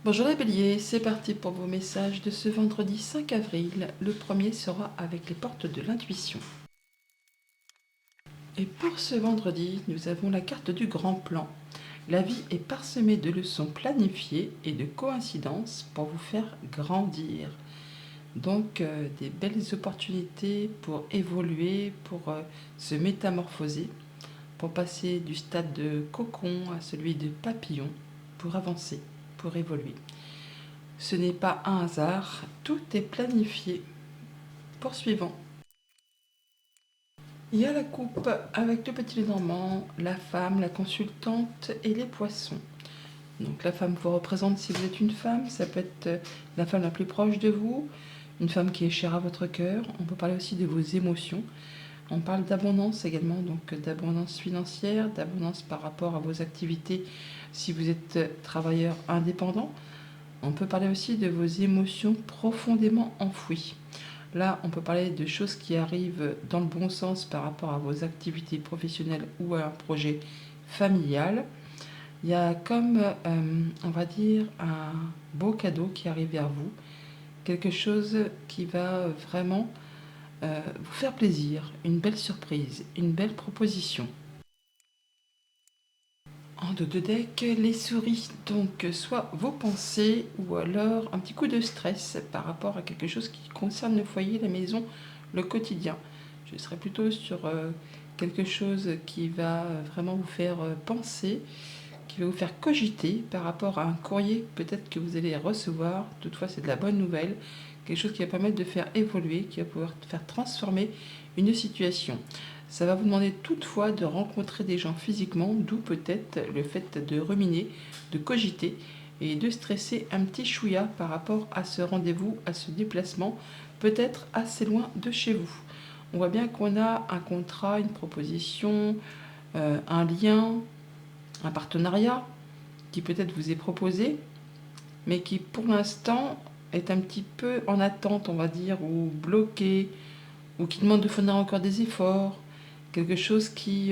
Bonjour les béliers, c'est parti pour vos messages de ce vendredi 5 avril. Le premier sera avec les portes de l'intuition. Et pour ce vendredi, nous avons la carte du grand plan. La vie est parsemée de leçons planifiées et de coïncidences pour vous faire grandir. Donc des belles opportunités pour évoluer, pour se métamorphoser, pour passer du stade de cocon à celui de papillon, pour avancer, pour évoluer. Ce n'est pas un hasard, tout est planifié. Poursuivons. Il y a la coupe avec le petit Lénormand, la femme, la consultante et les poissons. Donc la femme vous représente si vous êtes une femme, ça peut être la femme la plus proche de vous, une femme qui est chère à votre cœur. On peut parler aussi de vos émotions. On parle d'abondance également, donc d'abondance financière, d'abondance par rapport à vos activités si vous êtes travailleur indépendant. On peut parler aussi de vos émotions profondément enfouies. Là, on peut parler de choses qui arrivent dans le bon sens par rapport à vos activités professionnelles ou à un projet familial. Il y a comme, on va dire, un beau cadeau qui arrive vers vous. Quelque chose qui va vraiment vous faire plaisir, une belle surprise, une belle proposition. En dos de deck, les souris, donc soit vos pensées ou alors un petit coup de stress par rapport à quelque chose qui concerne le foyer, la maison, le quotidien. Je serais plutôt sur quelque chose qui va vraiment vous faire penser, qui va vous faire cogiter par rapport à un courrier peut-être que vous allez recevoir. Toutefois, c'est de la bonne nouvelle, quelque chose qui va permettre de faire évoluer, qui va pouvoir faire transformer une situation. Ça va vous demander toutefois de rencontrer des gens physiquement, d'où peut-être le fait de ruminer, de cogiter et de stresser un petit chouïa par rapport à ce rendez-vous, à ce déplacement, peut-être assez loin de chez vous. On voit bien qu'on a un contrat, une proposition, un lien, un partenariat qui peut-être vous est proposé, mais qui pour l'instant est un petit peu en attente, on va dire, ou bloqué, ou qui demande de fournir encore des efforts, quelque chose qui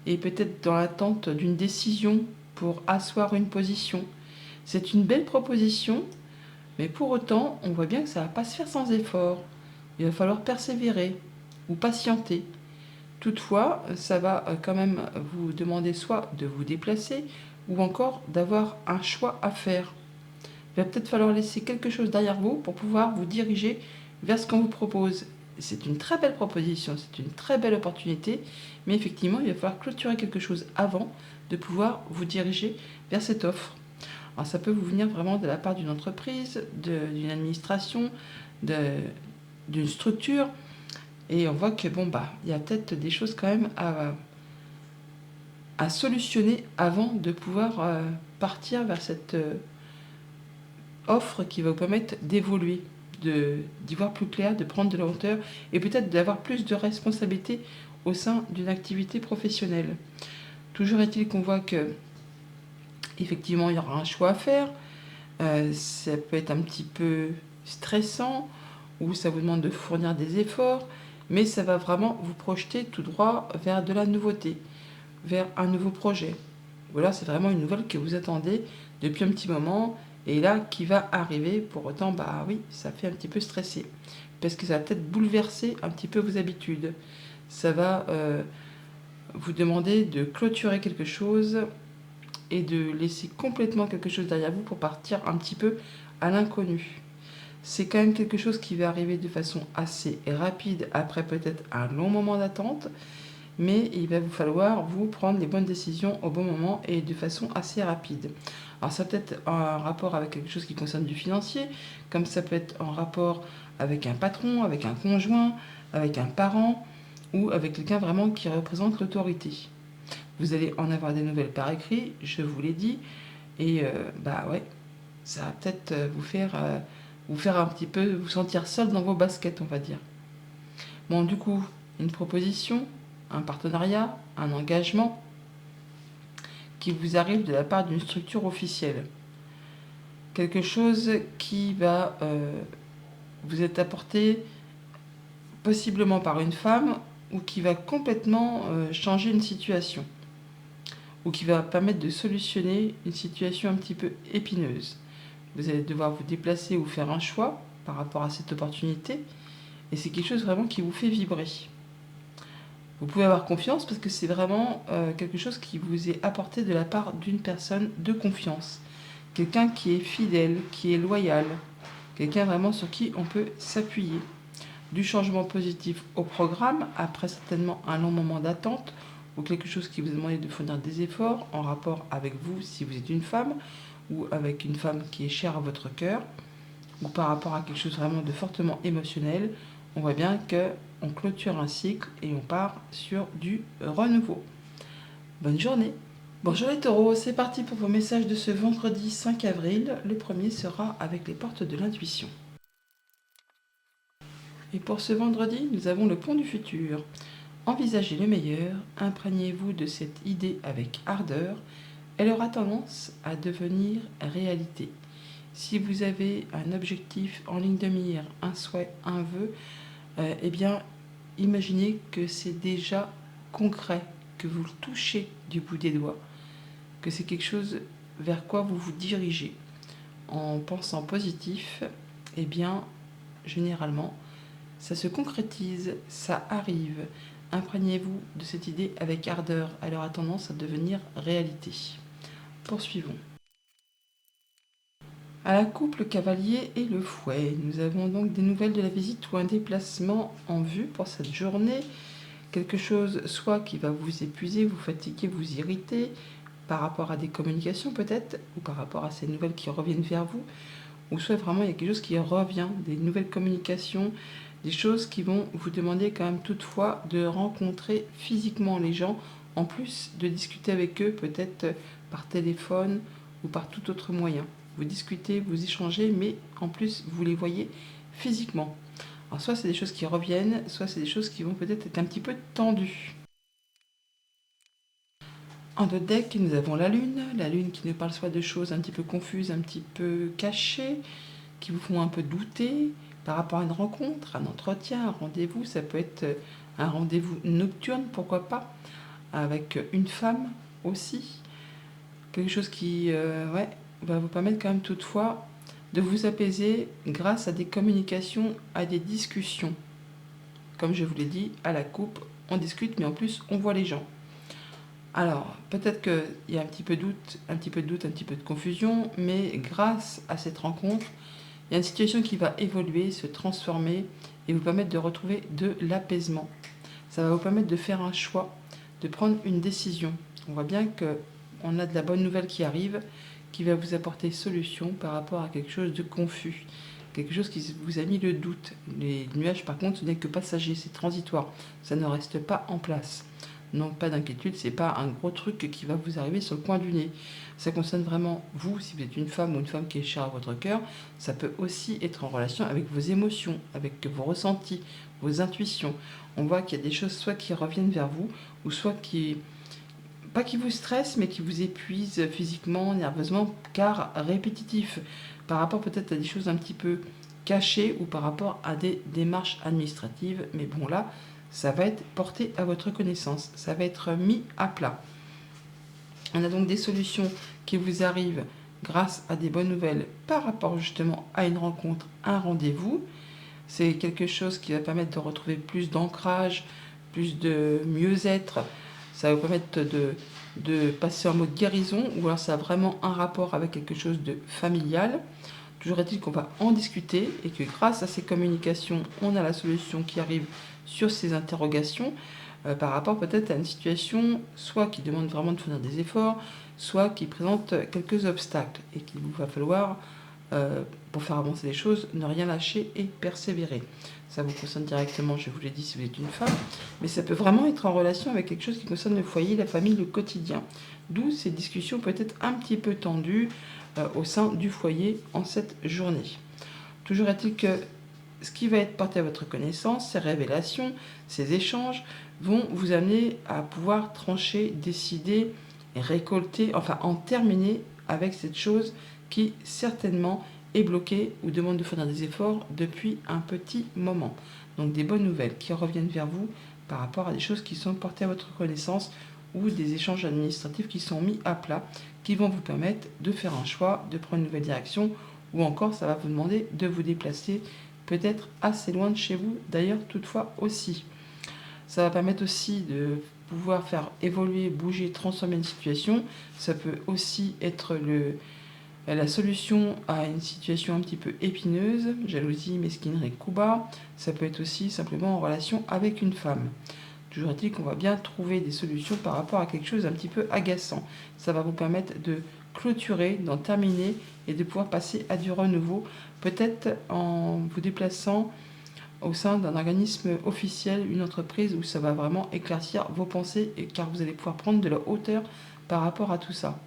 est peut-être dans l'attente d'une décision pour asseoir une position. C'est une belle proposition, mais pour autant, on voit bien que ça ne va pas se faire sans effort. Il va falloir persévérer ou patienter. Toutefois, ça va quand même vous demander soit de vous déplacer ou encore d'avoir un choix à faire. Il va peut-être falloir laisser quelque chose derrière vous pour pouvoir vous diriger vers ce qu'on vous propose. C'est une très belle proposition, c'est une très belle opportunité, mais effectivement, il va falloir clôturer quelque chose avant de pouvoir vous diriger vers cette offre. Alors ça peut vous venir vraiment de la part d'une entreprise, d'une administration, d'une structure, et on voit que bon bah il y a peut-être des choses quand même à solutionner avant de pouvoir partir vers cette offre qui va vous permettre d'évoluer, d'y voir plus clair, de prendre de la hauteur et peut-être d'avoir plus de responsabilités au sein d'une activité professionnelle. Toujours est-il qu'on voit que effectivement il y aura un choix à faire. Ça peut être un petit peu stressant ou ça vous demande de fournir des efforts, mais ça va vraiment vous projeter tout droit vers de la nouveauté, vers un nouveau projet. Ou alors c'est vraiment une nouvelle que vous attendez depuis un petit moment et là qui va arriver. Pour autant, bah oui, ça fait un petit peu stresser parce que ça va peut-être bouleverser un petit peu vos habitudes. Ça va vous demander de clôturer quelque chose et de laisser complètement quelque chose derrière vous pour partir un petit peu à l'inconnu. C'est quand même quelque chose qui va arriver de façon assez rapide après peut-être un long moment d'attente, mais il va vous falloir vous prendre les bonnes décisions au bon moment et de façon assez rapide. Alors ça peut être en rapport avec quelque chose qui concerne du financier, comme ça peut être en rapport avec un patron, avec un conjoint, avec un parent ou avec quelqu'un vraiment qui représente l'autorité. Vous allez en avoir des nouvelles par écrit, je vous l'ai dit, et bah ouais, ça va peut-être vous faire un petit peu vous sentir seul dans vos baskets, on va dire. Bon, du coup, une proposition, un partenariat, un engagement qui vous arrive de la part d'une structure officielle. Quelque chose qui va vous être apporté possiblement par une femme ou qui va complètement changer une situation. ou qui va permettre de solutionner une situation un petit peu épineuse. Vous allez devoir vous déplacer ou faire un choix par rapport à cette opportunité, et c'est quelque chose vraiment qui vous fait vibrer. Vous pouvez avoir confiance parce que c'est vraiment quelque chose qui vous est apporté de la part d'une personne de confiance. Quelqu'un qui est fidèle, qui est loyal, quelqu'un vraiment sur qui on peut s'appuyer. Du changement positif au programme, après certainement un long moment d'attente, ou quelque chose qui vous a demandé de fournir des efforts en rapport avec vous si vous êtes une femme, ou avec une femme qui est chère à votre cœur, ou par rapport à quelque chose vraiment de fortement émotionnel, on voit bien qu'on clôture un cycle et on part sur du renouveau. Bonne journée. Bonjour les taureaux, c'est parti pour vos messages de ce vendredi 5 avril. Le premier sera avec les portes de l'intuition. Et pour ce vendredi, nous avons le pont du futur. Envisagez le meilleur, imprégnez-vous de cette idée avec ardeur, elle aura tendance à devenir réalité. Si vous avez un objectif en ligne de mire, un souhait, un vœu, eh bien, imaginez que c'est déjà concret, que vous le touchez du bout des doigts, que c'est quelque chose vers quoi vous vous dirigez. En pensant positif, eh bien, généralement, ça se concrétise, ça arrive. Imprégnez-vous de cette idée avec ardeur, elle aura tendance à devenir réalité. Poursuivons. À la coupe, le cavalier et le fouet. Nous avons donc des nouvelles de la visite ou un déplacement en vue pour cette journée. Quelque chose soit qui va vous épuiser, vous fatiguer, vous irriter, par rapport à des communications peut-être, ou par rapport à ces nouvelles qui reviennent vers vous, ou soit vraiment il y a quelque chose qui revient, des nouvelles communications, des choses qui vont vous demander quand même toutefois de rencontrer physiquement les gens, en plus de discuter avec eux peut-être par téléphone ou par tout autre moyen. Vous discutez, vous échangez, mais en plus vous les voyez physiquement. Alors soit c'est des choses qui reviennent, soit c'est des choses qui vont peut-être être un petit peu tendues. En deux decks, nous avons la lune qui nous parle soit de choses un petit peu confuses, un petit peu cachées, qui vous font un peu douter par rapport à une rencontre, un entretien, un rendez-vous. Ça peut être un rendez-vous nocturne, pourquoi pas, avec une femme aussi. Quelque chose qui va vous permettre quand même toutefois de vous apaiser grâce à des communications, à des discussions. Comme je vous l'ai dit, à la coupe, on discute, mais en plus, on voit les gens. Alors, peut-être qu'il y a un petit peu de doute, un petit peu de confusion, mais grâce à cette rencontre, il y a une situation qui va évoluer, se transformer et vous permettre de retrouver de l'apaisement. Ça va vous permettre de faire un choix, de prendre une décision. On voit bien qu'on a de la bonne nouvelle qui arrive, qui va vous apporter solution par rapport à quelque chose de confus, quelque chose qui vous a mis le doute. Les nuages, par contre, ce n'est que passager, c'est transitoire, ça ne reste pas en place. Non, pas d'inquiétude, c'est pas un gros truc qui va vous arriver sur le coin du nez. Ça concerne vraiment vous, si vous êtes une femme ou une femme qui est chère à votre cœur. Ça peut aussi être en relation avec vos émotions, avec vos ressentis, vos intuitions. On voit qu'il y a des choses soit qui reviennent vers vous, ou soit pas qui vous stressent, mais qui vous épuisent physiquement, nerveusement, car répétitif, par rapport peut-être à des choses un petit peu cachées, ou par rapport à des démarches administratives. Mais bon là, ça va être porté à votre connaissance, ça va être mis à plat. On a donc des solutions qui vous arrivent grâce à des bonnes nouvelles par rapport justement à une rencontre, un rendez-vous. C'est quelque chose qui va permettre de retrouver plus d'ancrage, plus de mieux-être. Ça va vous permettre de passer en mode guérison, ou alors ça a vraiment un rapport avec quelque chose de familial. Toujours est-il qu'on va en discuter et que grâce à ces communications, on a la solution qui arrive sur ces interrogations par rapport peut-être à une situation soit qui demande vraiment de fournir des efforts, soit qui présente quelques obstacles et qu'il vous va falloir, pour faire avancer les choses, ne rien lâcher et persévérer. Ça vous concerne directement, je vous l'ai dit, si vous êtes une femme, mais ça peut vraiment être en relation avec quelque chose qui concerne le foyer, la famille, le quotidien. D'où ces discussions peut-être un petit peu tendues au sein du foyer en cette journée. Toujours est-il que ce qui va être porté à votre connaissance, ces révélations, ces échanges, vont vous amener à pouvoir trancher, décider, récolter, enfin en terminer avec cette chose qui certainement est bloquée ou demande de fournir des efforts depuis un petit moment. Donc des bonnes nouvelles qui reviennent vers vous par rapport à des choses qui sont portées à votre connaissance ou des échanges administratifs qui sont mis à plat, qui vont vous permettre de faire un choix, de prendre une nouvelle direction, ou encore ça va vous demander de vous déplacer peut-être assez loin de chez vous, d'ailleurs toutefois aussi. Ça va permettre aussi de pouvoir faire évoluer, bouger, transformer une situation. Ça peut aussi être la solution à une situation un petit peu épineuse, jalousie, mesquinerie, coup bas. Ça peut être aussi simplement en relation avec une femme. Toujours est-il qu'on va bien trouver des solutions par rapport à quelque chose d'un petit peu agaçant. Ça va vous permettre de clôturer, d'en terminer et de pouvoir passer à du renouveau, peut-être en vous déplaçant au sein d'un organisme officiel, une entreprise où ça va vraiment éclaircir vos pensées et car vous allez pouvoir prendre de la hauteur par rapport à tout ça.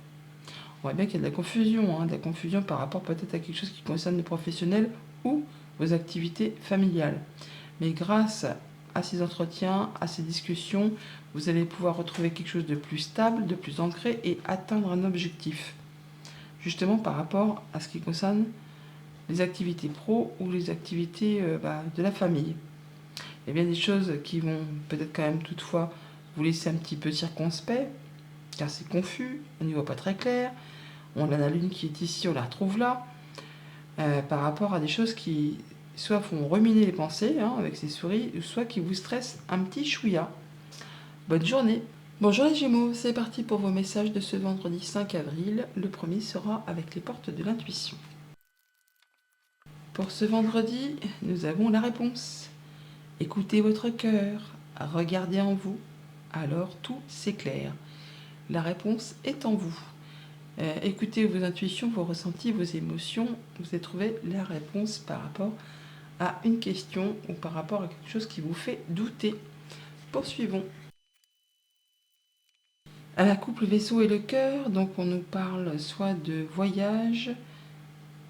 On voit bien qu'il y a de la confusion, de la confusion par rapport peut-être à quelque chose qui concerne les professionnels ou vos activités familiales. Mais grâce à ces entretiens, à ces discussions, vous allez pouvoir retrouver quelque chose de plus stable, de plus ancré et atteindre un objectif. Justement par rapport à ce qui concerne les activités pro ou les activités de la famille. Il y a bien des choses qui vont peut-être quand même toutefois vous laisser un petit peu circonspect, car c'est confus, on n'y voit pas très clair. On a la lune qui est ici, on la retrouve là, par rapport à des choses qui soit font ruminer les pensées avec ces souris, soit qui vous stressent un petit chouïa. Bonne journée. Bonjour les Gémeaux, c'est parti pour vos messages de ce vendredi 5 avril. Le premier sera avec les portes de l'intuition. Pour ce vendredi, nous avons la réponse. Écoutez votre cœur, regardez en vous, alors tout s'éclaire. La réponse est en vous. Écoutez vos intuitions, vos ressentis, vos émotions, vous allez trouver la réponse par rapport à une question ou par rapport à quelque chose qui vous fait douter. Poursuivons. À la coupe, le vaisseau et le cœur, donc on nous parle soit de voyage,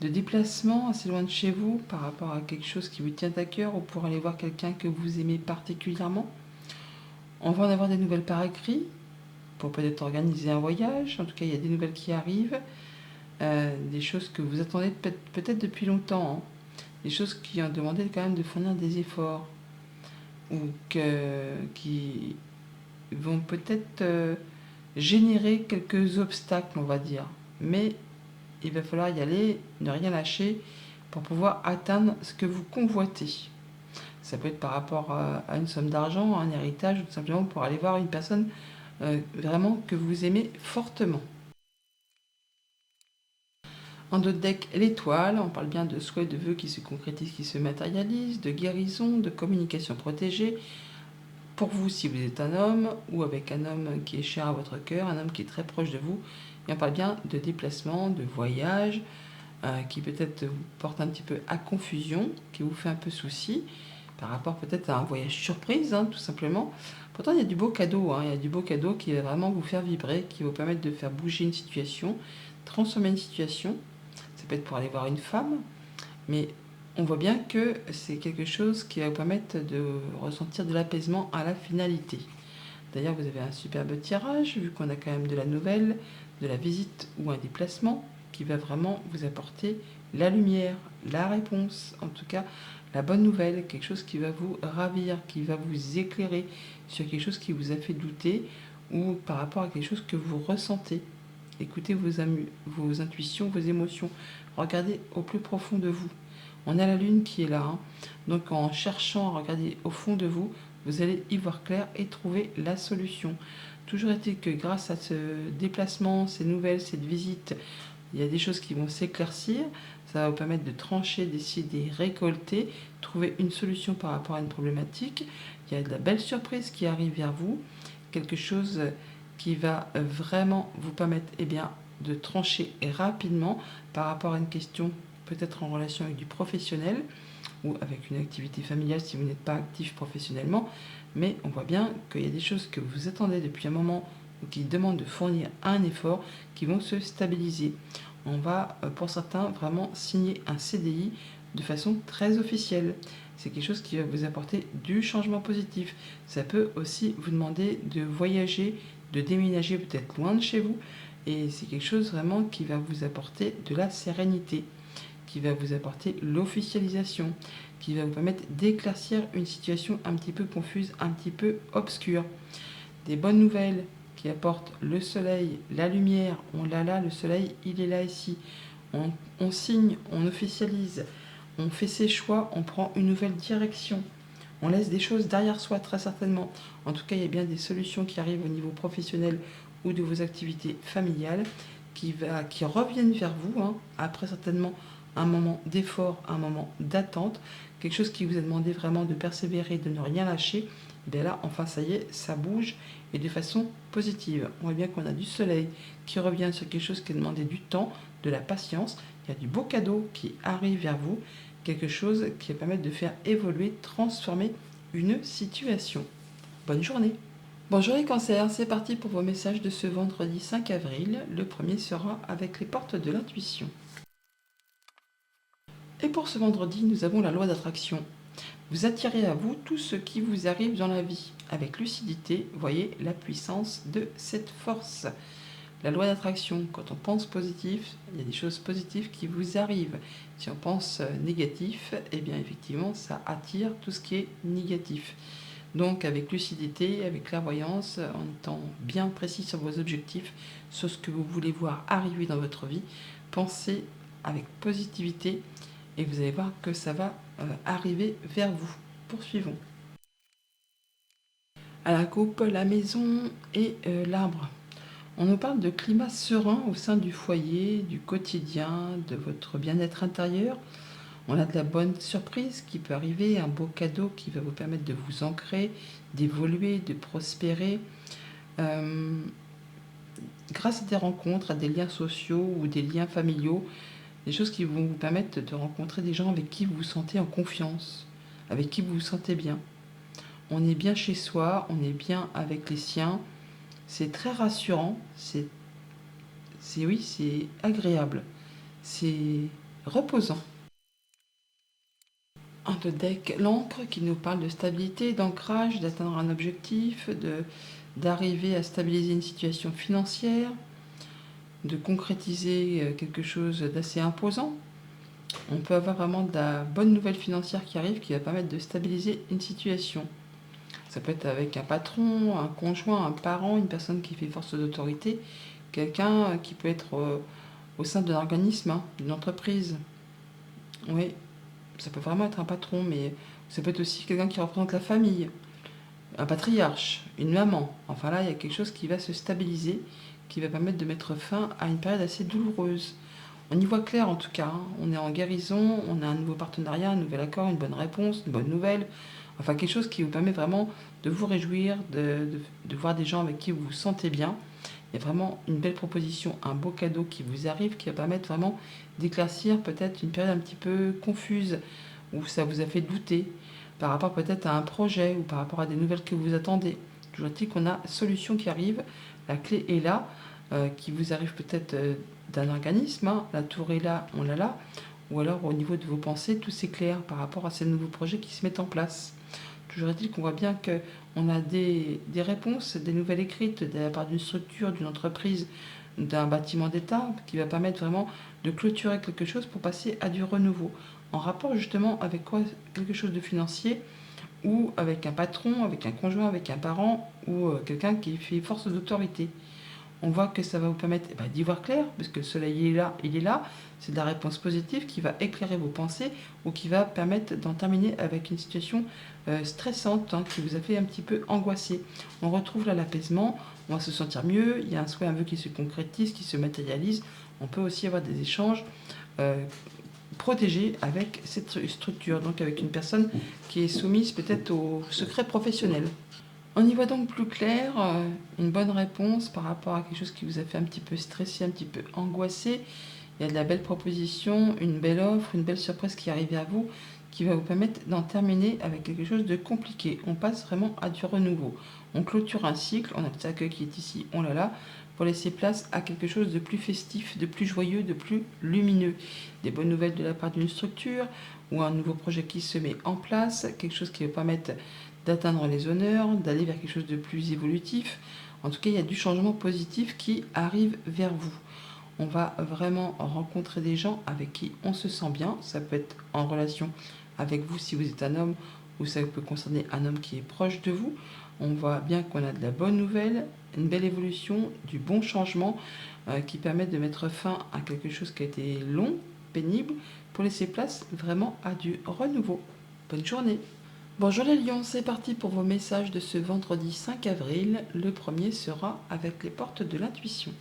de déplacement assez loin de chez vous par rapport à quelque chose qui vous tient à cœur ou pour aller voir quelqu'un que vous aimez particulièrement. On va en avoir des nouvelles par écrit pour peut-être organiser un voyage. En tout cas, il y a des nouvelles qui arrivent, des choses que vous attendez peut-être depuis longtemps, des choses qui ont demandé quand même de fournir des efforts ou qui vont peut-être générer quelques obstacles, on va dire. Mais il va falloir y aller, ne rien lâcher pour pouvoir atteindre ce que vous convoitez. Ça peut être par rapport à une somme d'argent, un héritage, ou tout simplement pour aller voir une personne vraiment que vous aimez fortement. En d'autres deck, l'étoile, on parle bien de souhaits, de vœux qui se concrétisent, qui se matérialisent, de guérison, de communication protégée. Pour vous, si vous êtes un homme, ou avec un homme qui est cher à votre cœur, un homme qui est très proche de vous, et on parle bien de déplacement, de voyage, qui peut-être vous porte un petit peu à confusion, qui vous fait un peu souci, par rapport peut-être à un voyage surprise, tout simplement. Pourtant, il y a du beau cadeau, il y a du beau cadeau qui va vraiment vous faire vibrer, qui va vous permettre de faire bouger une situation, transformer une situation. Ça peut être pour aller voir une femme, mais on voit bien que c'est quelque chose qui va vous permettre de ressentir de l'apaisement à la finalité. D'ailleurs, vous avez un superbe tirage, vu qu'on a quand même de la nouvelle, de la visite ou un déplacement, qui va vraiment vous apporter la lumière, la réponse, en tout cas la bonne nouvelle, quelque chose qui va vous ravir, qui va vous éclairer sur quelque chose qui vous a fait douter ou par rapport à quelque chose que vous ressentez. Écoutez vos intuitions, vos émotions. Regardez au plus profond de vous. On a la lune qui est là. Donc en cherchant à regarder au fond de vous, vous allez y voir clair et trouver la solution. Toujours est-il que grâce à ce déplacement, ces nouvelles, cette visite, il y a des choses qui vont s'éclaircir. Ça va vous permettre de trancher, d'essayer de les récolter, trouver une solution par rapport à une problématique. Il y a de la belle surprise qui arrive vers vous. Quelque chose qui va vraiment vous permettre de trancher rapidement par rapport à une question peut-être en relation avec du professionnel ou avec une activité familiale si vous n'êtes pas actif professionnellement. Mais on voit bien qu'il y a des choses que vous attendez depuis un moment ou qui demandent de fournir un effort qui vont se stabiliser. On va, pour certains, vraiment signer un CDI de façon très officielle. C'est quelque chose qui va vous apporter du changement positif. Ça peut aussi vous demander de voyager, de déménager peut-être loin de chez vous. Et c'est quelque chose vraiment qui va vous apporter de la sérénité, qui va vous apporter l'officialisation, qui va vous permettre d'éclaircir une situation un petit peu confuse, un petit peu obscure. Des bonnes nouvelles qui apporte le soleil, la lumière. On l'a là, le soleil, il est là ici. On signe, on officialise, on fait ses choix, on prend une nouvelle direction. On laisse des choses derrière soi, très certainement. En tout cas, il y a bien des solutions qui arrivent au niveau professionnel ou de vos activités familiales qui reviennent vers vous, hein, après certainement un moment d'effort, un moment d'attente, quelque chose qui vous a demandé vraiment de persévérer, de ne rien lâcher. Bien là, enfin, ça y est, ça bouge et de façon positive. On voit bien qu'on a du soleil qui revient sur quelque chose qui a demandé du temps, de la patience. Il y a du beau cadeau qui arrive vers vous, quelque chose qui va permettre de faire évoluer, transformer une situation. Bonne journée. Bonjour les cancers, c'est parti pour vos messages de ce vendredi 5 avril. Le premier sera avec les portes de l'intuition. Et pour ce vendredi, nous avons la loi d'attraction. Vous attirez à vous tout ce qui vous arrive dans la vie. Avec lucidité, voyez la puissance de cette force. La loi d'attraction, quand on pense positif, il y a des choses positives qui vous arrivent. Si on pense négatif, eh bien effectivement, ça attire tout ce qui est négatif. Donc avec lucidité, avec clairvoyance, en étant bien précis sur vos objectifs, sur ce que vous voulez voir arriver dans votre vie, pensez avec positivité et vous allez voir que ça va arriver vers vous. Poursuivons. À la coupe, la maison et l'arbre. On nous parle de climat serein au sein du foyer, du quotidien, de votre bien-être intérieur. On a de la bonne surprise qui peut arriver, un beau cadeau qui va vous permettre de vous ancrer, d'évoluer, de prospérer. Grâce à des rencontres, à des liens sociaux ou des liens familiaux, des choses qui vont vous permettre de rencontrer des gens avec qui vous vous sentez en confiance, avec qui vous vous sentez bien. On est bien chez soi, on est bien avec les siens. C'est très rassurant, c'est agréable, c'est reposant. Un de deck, l'encre, qui nous parle de stabilité, d'ancrage, d'atteindre un objectif, d'arriver à stabiliser une situation financière, de concrétiser quelque chose d'assez imposant. On peut avoir vraiment de la bonne nouvelle financière qui arrive, qui va permettre de stabiliser une situation. Ça peut être avec un patron, un conjoint, un parent, une personne qui fait force d'autorité, quelqu'un qui peut être au sein d'un organisme, hein, d'une entreprise. Oui, ça peut vraiment être un patron, mais ça peut être aussi quelqu'un qui représente la famille, un patriarche, une maman. Enfin là, il y a quelque chose qui va se stabiliser, qui va permettre de mettre fin à une période assez douloureuse. On y voit clair en tout cas, hein. On est en guérison, on a un nouveau partenariat, un nouvel accord, une bonne réponse, une bonne nouvelle. Enfin quelque chose qui vous permet vraiment de vous réjouir, de voir des gens avec qui vous vous sentez bien. Il y a vraiment une belle proposition, un beau cadeau qui vous arrive, qui va permettre vraiment d'éclaircir peut-être une période un petit peu confuse, où ça vous a fait douter, par rapport peut-être à un projet, ou par rapport à des nouvelles que vous attendez. Toujours dit qu'on a solution qui arrive, la clé est là, qui vous arrive peut-être d'un organisme, hein. La tour est là, on l'a là, ou alors au niveau de vos pensées, tout s'éclaire par rapport à ces nouveaux projets qui se mettent en place. Toujours est-il qu'on voit bien qu'on a des réponses, des nouvelles écrites de la part d'une structure, d'une entreprise, d'un bâtiment d'État, qui va permettre vraiment de clôturer quelque chose pour passer à du renouveau. En rapport justement avec quoi, quelque chose de financier, ou avec un patron, avec un conjoint, avec un parent, ou quelqu'un qui fait force d'autorité. On voit que ça va vous permettre d'y voir clair, parce que le soleil est là, il est là. C'est de la réponse positive qui va éclairer vos pensées ou qui va permettre d'en terminer avec une situation stressante, hein, qui vous a fait un petit peu angoisser. On retrouve là l'apaisement, on va se sentir mieux, il y a un souhait, un vœu qui se concrétise, qui se matérialise. On peut aussi avoir des échanges protégés avec cette structure, donc avec une personne qui est soumise peut-être au secret professionnel. On y voit donc plus clair, une bonne réponse par rapport à quelque chose qui vous a fait un petit peu stressé, un petit peu angoissé. Il y a de la belle proposition, une belle offre, une belle surprise qui arrive à vous, qui va vous permettre d'en terminer avec quelque chose de compliqué. On passe vraiment à du renouveau. On clôture un cycle, on a cet accueil qui est ici, on l'a là, pour laisser place à quelque chose de plus festif, de plus joyeux, de plus lumineux. Des bonnes nouvelles de la part d'une structure ou un nouveau projet qui se met en place, quelque chose qui va permettre d'atteindre les honneurs, d'aller vers quelque chose de plus évolutif. En tout cas, il y a du changement positif qui arrive vers vous. On va vraiment rencontrer des gens avec qui on se sent bien. Ça peut être en relation avec vous si vous êtes un homme ou ça peut concerner un homme qui est proche de vous. On voit bien qu'on a de la bonne nouvelle, une belle évolution, du bon changement qui permet de mettre fin à quelque chose qui a été long, pénible, pour laisser place vraiment à du renouveau. Bonne journée. Bonjour les lions, c'est parti pour vos messages de ce vendredi 5 avril. Le premier sera avec les portes de l'intuition.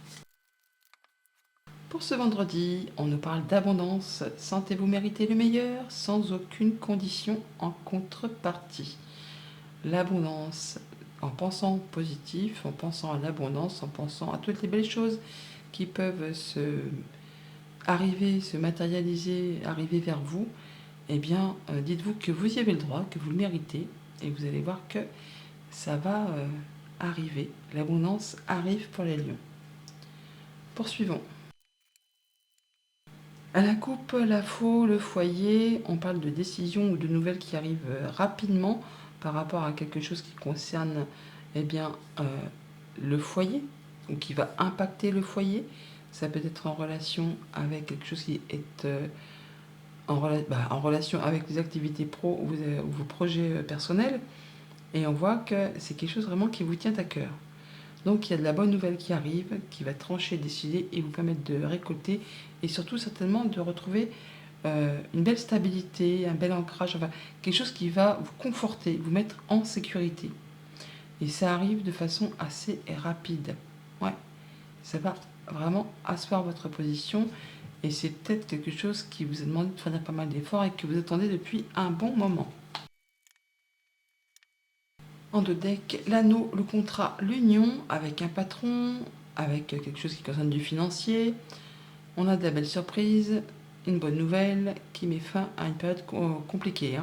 Pour ce vendredi, on nous parle d'abondance. Sentez-vous mériter le meilleur sans aucune condition en contrepartie. L'abondance, en pensant positif, en pensant à l'abondance, en pensant à toutes les belles choses qui peuvent se matérialiser, arriver vers vous, eh bien, dites-vous que vous y avez le droit, que vous le méritez, et vous allez voir que ça va arriver. L'abondance arrive pour les lions. Poursuivons. À la coupe, la faux, le foyer, on parle de décisions ou de nouvelles qui arrivent rapidement par rapport à quelque chose qui concerne eh bien, le foyer ou qui va impacter le foyer. Ça peut être en relation avec quelque chose qui est en relation avec les activités pro ou vos projets personnels. Et on voit que c'est quelque chose vraiment qui vous tient à cœur. Donc il y a de la bonne nouvelle qui arrive, qui va trancher, décider et vous permettre de récolter et surtout certainement de retrouver une belle stabilité, un bel ancrage, enfin, quelque chose qui va vous conforter, vous mettre en sécurité. Et ça arrive de façon assez rapide. Ouais, ça va vraiment asseoir votre position et c'est peut-être quelque chose qui vous a demandé de faire pas mal d'efforts et que vous attendez depuis un bon moment. En deux decks, l'anneau, le contrat, l'union, avec un patron, avec quelque chose qui concerne du financier. On a de la belle surprise, une bonne nouvelle qui met fin à une période compliquée.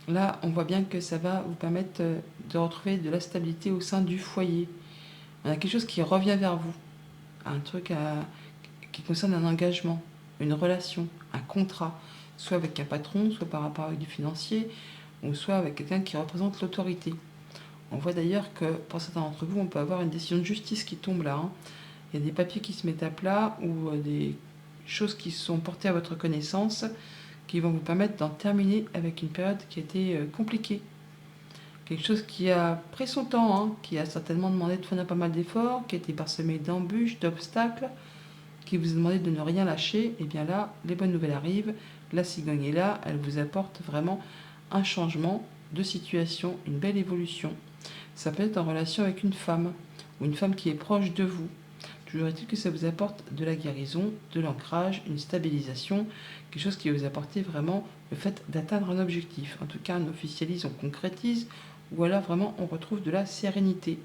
Là, on voit bien que ça va vous permettre de retrouver de la stabilité au sein du foyer. On a quelque chose qui revient vers vous, un truc qui concerne un engagement, une relation, un contrat, soit avec un patron, soit par rapport avec du financier, ou soit avec quelqu'un qui représente l'autorité. On voit d'ailleurs que pour certains d'entre vous, on peut avoir une décision de justice qui tombe là. Il y a des papiers qui se mettent à plat ou des choses qui sont portées à votre connaissance qui vont vous permettre d'en terminer avec une période qui a été compliquée. Quelque chose qui a pris son temps, qui a certainement demandé de fournir pas mal d'efforts, qui a été parsemé d'embûches, d'obstacles, qui vous a demandé de ne rien lâcher. Et bien là, les bonnes nouvelles arrivent. La cigogne est là, elle vous apporte vraiment un changement de situation, une belle évolution. Ça peut être en relation avec une femme ou une femme qui est proche de vous. Toujours est-il que ça vous apporte de la guérison, de l'ancrage, une stabilisation, quelque chose qui va vous apporter vraiment le fait d'atteindre un objectif. En tout cas, on officialise, on concrétise, ou alors vraiment on retrouve de la sérénité.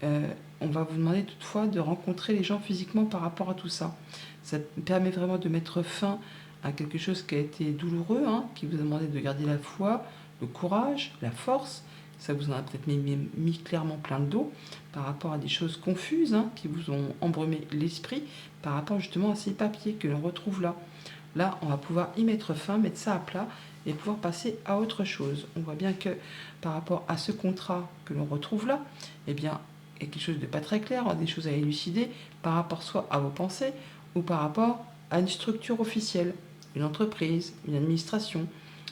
On va vous demander toutefois de rencontrer les gens physiquement par rapport à tout ça. Ça permet vraiment de mettre fin à quelque chose qui a été douloureux, qui vous a demandé de garder la foi, le courage, la force. Ça vous en a peut-être mis clairement plein le dos par rapport à des choses confuses qui vous ont embrumé l'esprit par rapport justement à ces papiers que l'on retrouve là. Là, on va pouvoir y mettre fin, mettre ça à plat et pouvoir passer à autre chose. On voit bien que par rapport à ce contrat que l'on retrouve là, eh bien, il y a quelque chose de pas très clair, des choses à élucider par rapport soit à vos pensées ou par rapport à une structure officielle, une entreprise, une administration.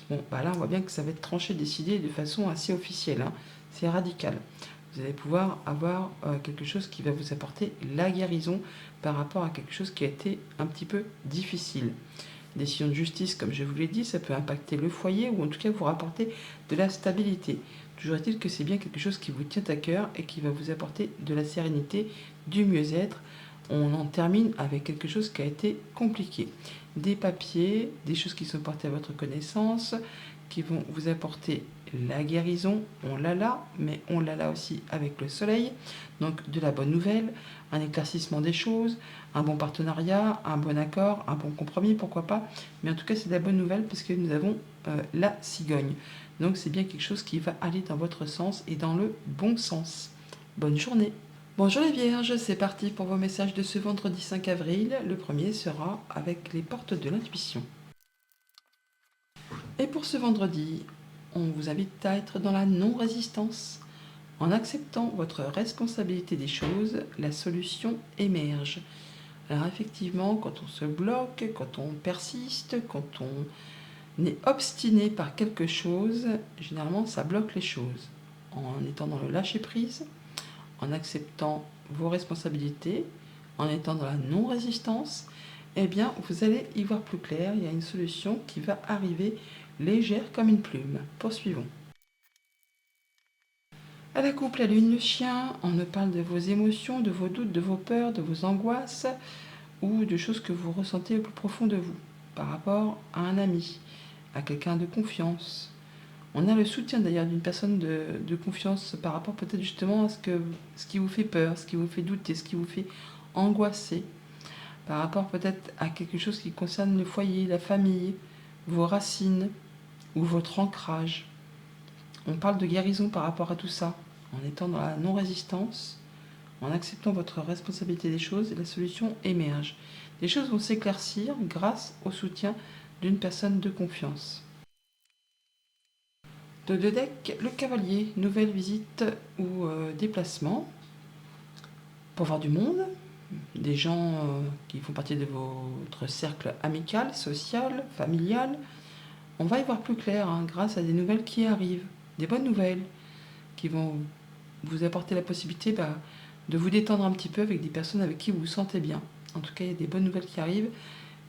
Bon, là, on voit bien que ça va être tranché, décidé de façon assez officielle. C'est radical. Vous allez pouvoir avoir quelque chose qui va vous apporter la guérison par rapport à quelque chose qui a été un petit peu difficile. Décision de justice, comme je vous l'ai dit, ça peut impacter le foyer ou en tout cas vous rapporter de la stabilité. Toujours est-il que c'est bien quelque chose qui vous tient à cœur et qui va vous apporter de la sérénité, du mieux-être. On en termine avec quelque chose qui a été compliqué. Des papiers, des choses qui sont portées à votre connaissance, qui vont vous apporter la guérison. On l'a là, mais on l'a là aussi avec le soleil. Donc de la bonne nouvelle, un éclaircissement des choses, un bon partenariat, un bon accord, un bon compromis, pourquoi pas. Mais en tout cas, c'est de la bonne nouvelle parce que nous avons la cigogne. Donc c'est bien quelque chose qui va aller dans votre sens et dans le bon sens. Bonne journée. Bonjour les Vierges, c'est parti pour vos messages de ce vendredi 5 avril. Le premier sera avec les portes de l'intuition. Et pour ce vendredi, on vous invite à être dans la non-résistance. En acceptant votre responsabilité des choses, la solution émerge. Alors effectivement, quand on se bloque, quand on persiste, quand on On est obstiné par quelque chose, généralement ça bloque les choses. En étant dans le lâcher-prise, en acceptant vos responsabilités, en étant dans la non-résistance, eh bien vous allez y voir plus clair, il y a une solution qui va arriver légère comme une plume. Poursuivons. À la coupe, la lune, le chien, on me parle de vos émotions, de vos doutes, de vos peurs, de vos angoisses ou de choses que vous ressentez au plus profond de vous par rapport à un ami, à quelqu'un de confiance. On a le soutien d'ailleurs d'une personne de confiance par rapport peut-être justement à ce qui vous fait peur, ce qui vous fait douter, ce qui vous fait angoisser, par rapport peut-être à quelque chose qui concerne le foyer, la famille, vos racines ou votre ancrage. On parle de guérison par rapport à tout ça, en étant dans la non-résistance, en acceptant votre responsabilité des choses, et la solution émerge. Les choses vont s'éclaircir grâce au soutien d'une personne de confiance. De deux decks, le cavalier, nouvelle visite ou déplacement pour voir du monde, des gens qui font partie de votre cercle amical, social, familial. On va y voir plus clair grâce à des nouvelles qui arrivent, des bonnes nouvelles qui vont vous apporter la possibilité de vous détendre un petit peu avec des personnes avec qui vous vous sentez bien. En tout cas, il y a des bonnes nouvelles qui arrivent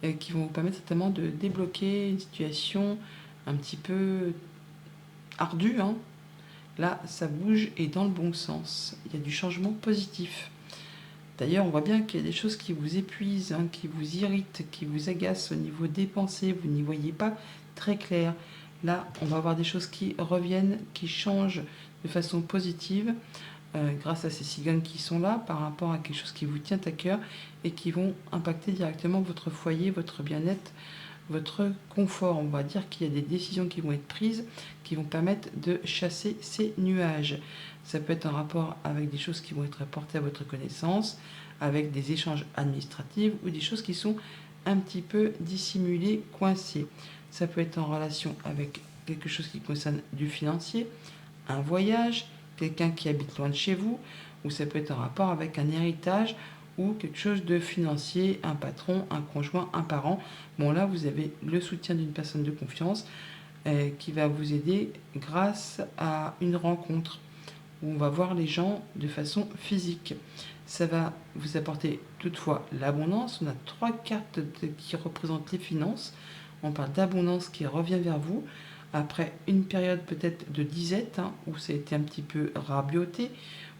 et qui vont vous permettre certainement de débloquer une situation un petit peu ardue. Là, ça bouge et dans le bon sens. Il y a du changement positif. D'ailleurs, on voit bien qu'il y a des choses qui vous épuisent, qui vous irritent, qui vous agacent au niveau des pensées. Vous n'y voyez pas très clair. Là, on va avoir des choses qui reviennent, qui changent de façon positive grâce à ces cigognes qui sont là par rapport à quelque chose qui vous tient à cœur et qui vont impacter directement votre foyer, votre bien-être, votre confort. On va dire qu'il y a des décisions qui vont être prises qui vont permettre de chasser ces nuages. Ça peut être en rapport avec des choses qui vont être portées à votre connaissance, avec des échanges administratifs ou des choses qui sont un petit peu dissimulées, coincées. Ça peut être en relation avec quelque chose qui concerne du financier, un voyage, quelqu'un qui habite loin de chez vous, ou ça peut être en rapport avec un héritage ou quelque chose de financier, un patron, un conjoint, un parent. Bon, là, vous avez le soutien d'une personne de confiance qui va vous aider grâce à une rencontre où on va voir les gens de façon physique. Ça va vous apporter toutefois l'abondance. On a 3 cartes qui représentent les finances. On parle d'abondance qui revient vers vous après une période peut-être de disette où ça a été un petit peu rablioté,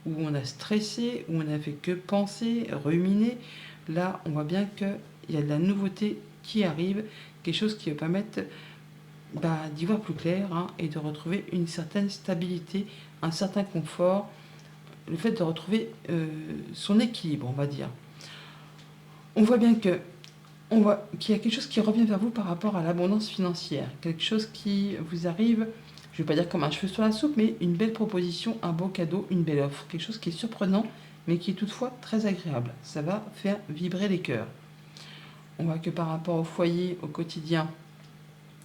où on a stressé, où on n'a fait que penser, ruminer. Là, on voit bien qu'il y a de la nouveauté qui arrive, quelque chose qui va permettre d'y voir plus clair et de retrouver une certaine stabilité, un certain confort, le fait de retrouver son équilibre, on va dire. On voit bien qu'il y a quelque chose qui revient vers vous par rapport à l'abondance financière, quelque chose qui vous arrive, je ne vais pas dire comme un cheveu sur la soupe, mais une belle proposition, un beau cadeau, une belle offre, quelque chose qui est surprenant, mais qui est toutefois très agréable. Ça va faire vibrer les cœurs. On voit que par rapport au foyer, au quotidien,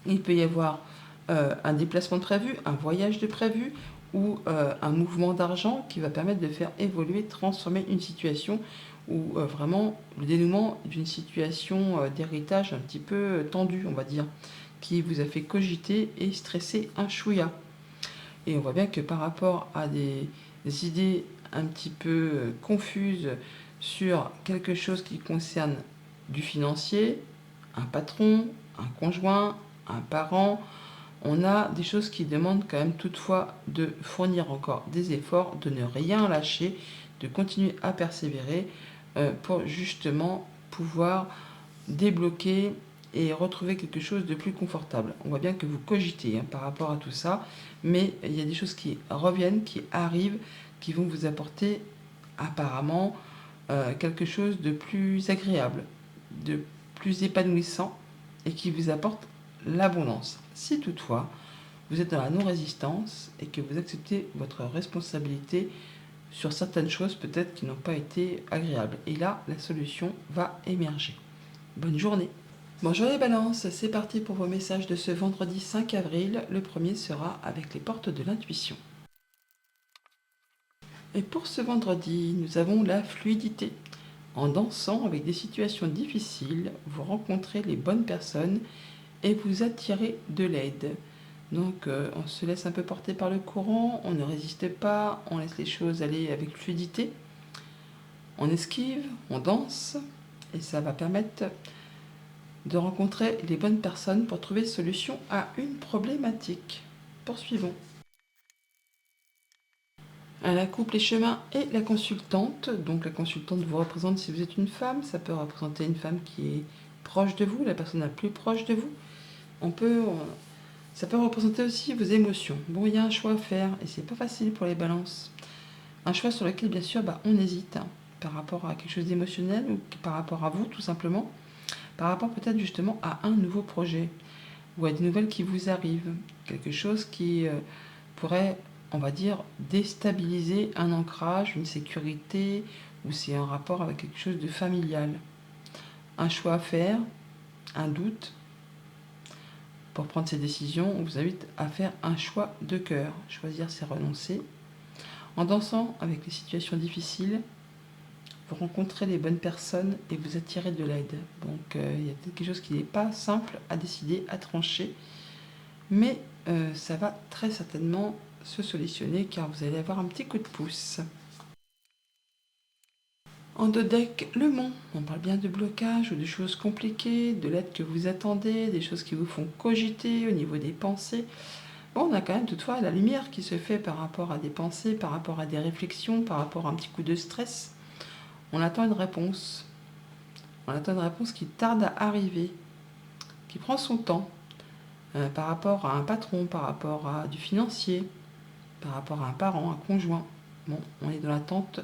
il peut y avoir un déplacement de prévu, un voyage de prévu ou un mouvement d'argent qui va permettre de faire évoluer, transformer une situation ou vraiment le dénouement d'une situation d'héritage un petit peu tendue, on va dire, qui vous a fait cogiter et stresser un chouïa. Et on voit bien que par rapport à des idées un petit peu confuses sur quelque chose qui concerne du financier, un patron, un conjoint, un parent, on a des choses qui demandent quand même toutefois de fournir encore des efforts, de ne rien lâcher, de continuer à persévérer pour justement pouvoir débloquer et retrouver quelque chose de plus confortable. On voit bien que vous cogitez par rapport à tout ça, mais il y a des choses qui reviennent, qui arrivent, qui vont vous apporter apparemment quelque chose de plus agréable, de plus épanouissant et qui vous apporte l'abondance. Si toutefois vous êtes dans la non-résistance et que vous acceptez votre responsabilité sur certaines choses peut-être qui n'ont pas été agréables. Et là, la solution va émerger. Bonne journée. Bonjour les balances, c'est parti pour vos messages de ce vendredi 5 avril. Le premier sera avec les portes de l'intuition. Et pour ce vendredi, nous avons la fluidité. En dansant avec des situations difficiles, vous rencontrez les bonnes personnes et vous attirez de l'aide. Donc on se laisse un peu porter par le courant, on ne résiste pas, on laisse les choses aller avec fluidité, on esquive, on danse, et ça va permettre de rencontrer les bonnes personnes pour trouver solution à une problématique. Poursuivons. La couple et chemin et la consultante. Donc la consultante vous représente si vous êtes une femme, ça peut représenter une femme qui est proche de vous, la personne la plus proche de vous. Ça peut représenter aussi vos émotions. Bon, il y a un choix à faire et c'est pas facile pour les balances. Un choix sur lequel bien sûr on hésite par rapport à quelque chose d'émotionnel ou par rapport à vous tout simplement, par rapport peut-être justement à un nouveau projet ou à des nouvelles qui vous arrivent, quelque chose qui pourrait, on va dire, déstabiliser un ancrage, une sécurité, ou c'est en rapport avec quelque chose de familial. Un choix à faire, un doute. Pour prendre ces décisions, on vous invite à faire un choix de cœur. Choisir, c'est renoncer. En dansant avec les situations difficiles, vous rencontrez les bonnes personnes et vous attirez de l'aide. Donc il y a peut-être quelque chose qui n'est pas simple à décider, à trancher, mais ça va très certainement se solutionner car vous allez avoir un petit coup de pouce. En deux decks, le mont. On parle bien de blocage ou de choses compliquées, de l'aide que vous attendez, des choses qui vous font cogiter au niveau des pensées. Bon, on a quand même toutefois la lumière qui se fait par rapport à des pensées, par rapport à des réflexions, par rapport à un petit coup de stress. On attend une réponse. On attend une réponse qui tarde à arriver, qui prend son temps, par rapport à un patron, par rapport à du financier, par rapport à un parent, un conjoint. Bon, on est dans l'attente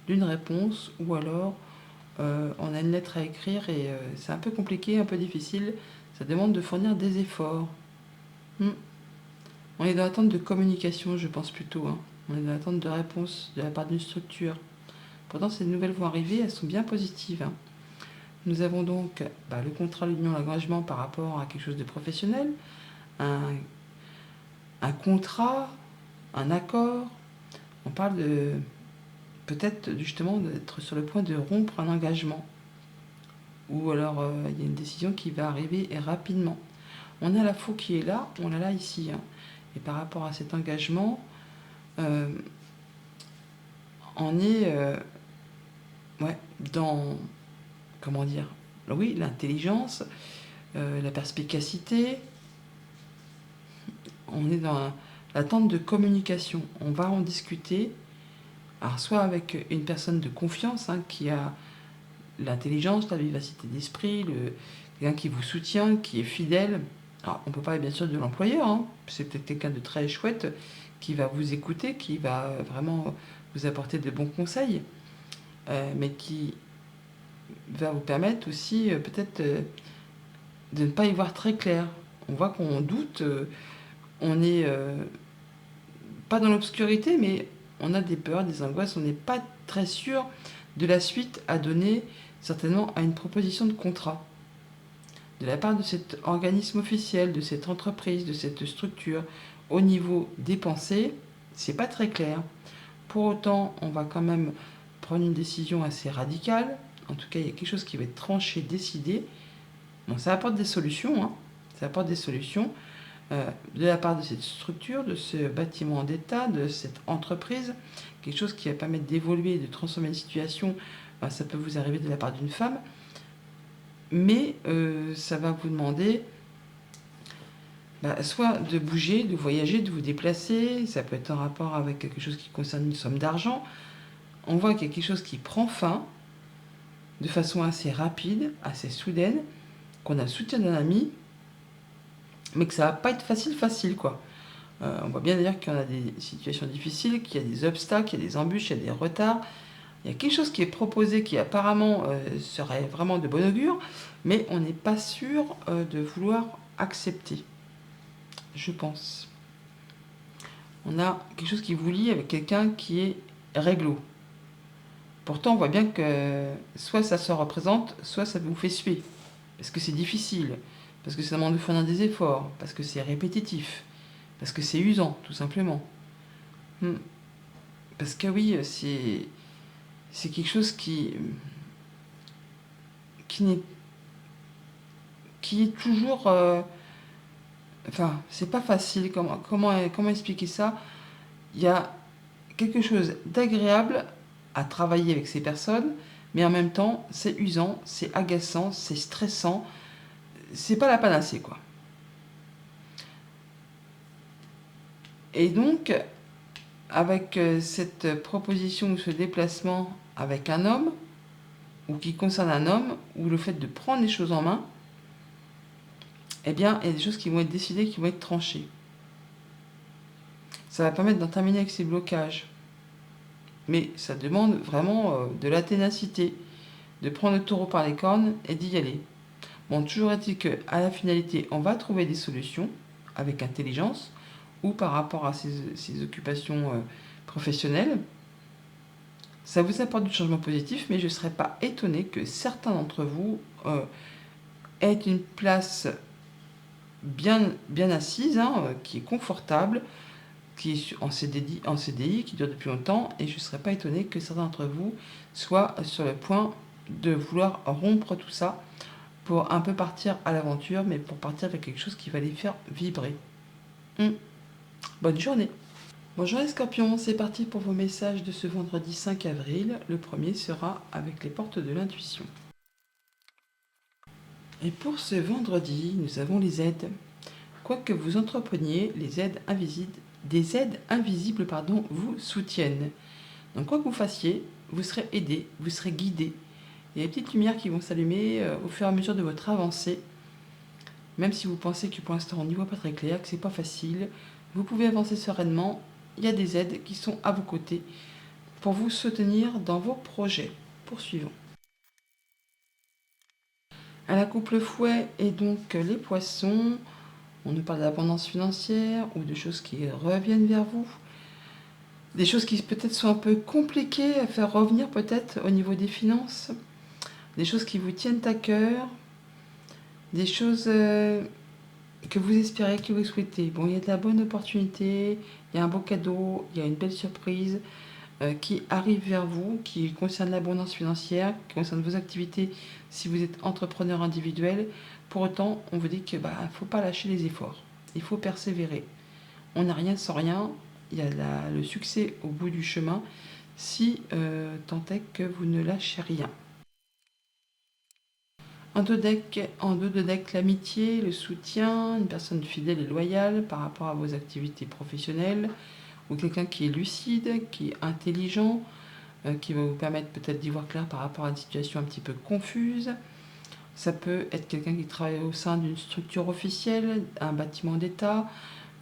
d'une réponse ou alors on a une lettre à écrire et c'est un peu compliqué, un peu difficile. Ça demande de fournir des efforts. On est dans l'attente de communication, je pense plutôt. On est dans l'attente de réponse de la part d'une structure. Pourtant, ces nouvelles vont arriver, elles sont bien positives. Nous avons donc le contrat, l'union, l'engagement par rapport à quelque chose de professionnel, un contrat, un accord. On parle de peut-être justement d'être sur le point de rompre un engagement. Ou alors il y a une décision qui va arriver et rapidement. On a la faux qui est là, on l'a là ici. Et par rapport à cet engagement, on est dans, comment dire, oui, l'intelligence, la perspicacité. On est dans l'attente de communication. On va en discuter, alors soit avec une personne de confiance qui a l'intelligence, la vivacité d'esprit, quelqu'un qui vous soutient, qui est fidèle. Alors, on peut parler bien sûr de l'employeur, c'est peut-être quelqu'un de très chouette qui va vous écouter, qui va vraiment vous apporter de bons conseils, mais qui va vous permettre aussi peut-être de ne pas y voir très clair. On voit qu'on doute, on n'est pas dans l'obscurité, mais on a des peurs, des angoisses, on n'est pas très sûr de la suite à donner certainement à une proposition de contrat de la part de cet organisme officiel, de cette entreprise, de cette structure. Au niveau des pensées, c'est pas très clair. Pour autant, on va quand même prendre une décision assez radicale. En tout cas, il y a quelque chose qui va être tranché, décidé. Bon, ça apporte des solutions, ça apporte des solutions de la part de cette structure, de ce bâtiment d'État, de cette entreprise, quelque chose qui va permettre d'évoluer, de transformer une situation. Ça peut vous arriver de la part d'une femme, mais ça va vous demander soit de bouger, de voyager, de vous déplacer. Ça peut être en rapport avec quelque chose qui concerne une somme d'argent. On voit qu'il y a quelque chose qui prend fin de façon assez rapide, assez soudaine, qu'on a le soutien d'un ami, mais que ça va pas être facile quoi. On voit bien d'ailleurs qu'il y en a des situations difficiles, qu'il y a des obstacles, il y a des embûches, il y a des retards. Il y a quelque chose qui est proposé qui apparemment serait vraiment de bon augure, mais on n'est pas sûr de vouloir accepter, je pense. On a quelque chose qui vous lie avec quelqu'un qui est réglo. Pourtant, on voit bien que soit ça se représente, soit ça vous fait suer. Parce que c'est difficile, parce que ça demande de fournir des efforts, parce que c'est répétitif, parce que c'est usant, tout simplement. Parce que oui, c'est quelque chose qui est toujours Enfin, c'est pas facile. Comment expliquer ça? Il y a quelque chose d'agréable à travailler avec ces personnes, mais en même temps, c'est usant, c'est agaçant, c'est stressant. C'est pas la panacée, quoi. Et donc, avec cette proposition ou ce déplacement avec un homme, ou qui concerne un homme, ou le fait de prendre les choses en main, eh bien, il y a des choses qui vont être décidées, qui vont être tranchées. Ça va permettre d'en terminer avec ces blocages. Mais ça demande vraiment de la ténacité, de prendre le taureau par les cornes et d'y aller. Bon, toujours est-il qu'à la finalité, on va trouver des solutions avec intelligence ou par rapport à ses occupations professionnelles. Ça vous apporte du changement positif, mais je ne serais pas étonnée que certains d'entre vous aient une place bien assise, qui est confortable, qui est en CDI, qui dure depuis longtemps, et je ne serais pas étonnée que certains d'entre vous soient sur le point de vouloir rompre tout ça pour un peu partir à l'aventure, mais pour partir avec quelque chose qui va les faire vibrer. Bonne journée. Bonjour les scorpions, c'est parti pour vos messages de ce vendredi 5 avril. Le premier sera avec les portes de l'intuition. Et pour ce vendredi, nous avons les aides. Quoi que vous entrepreniez, des aides invisibles vous soutiennent. Donc quoi que vous fassiez, vous serez aidé, vous serez guidé. Il y a des petites lumières qui vont s'allumer au fur et à mesure de votre avancée. Même si vous pensez que pour l'instant on n'y voit pas très clair, que c'est pas facile, vous pouvez avancer sereinement. Il y a des aides qui sont à vos côtés pour vous soutenir dans vos projets. Poursuivons. À la coupe le fouet et donc les poissons, on nous parle d'abondance financière ou de choses qui reviennent vers vous. Des choses qui peut-être sont un peu compliquées à faire revenir peut-être au niveau des finances. Des choses qui vous tiennent à cœur. Des choses que vous espérez, que vous souhaitez. Bon, il y a de la bonne opportunité, il y a un beau cadeau, il y a une belle surprise qui arrive vers vous, qui concerne l'abondance financière, qui concerne vos activités si vous êtes entrepreneur individuel. Pour autant, on vous dit que faut pas lâcher les efforts. Il faut persévérer. On n'a rien sans rien. Il y a le succès au bout du chemin si tant est que vous ne lâchez rien. En dos de deck, l'amitié, le soutien, une personne fidèle et loyale par rapport à vos activités professionnelles, ou quelqu'un qui est lucide, qui est intelligent, qui va vous permettre peut-être d'y voir clair par rapport à une situation un petit peu confuse. Ça peut être quelqu'un qui travaille au sein d'une structure officielle, un bâtiment d'État,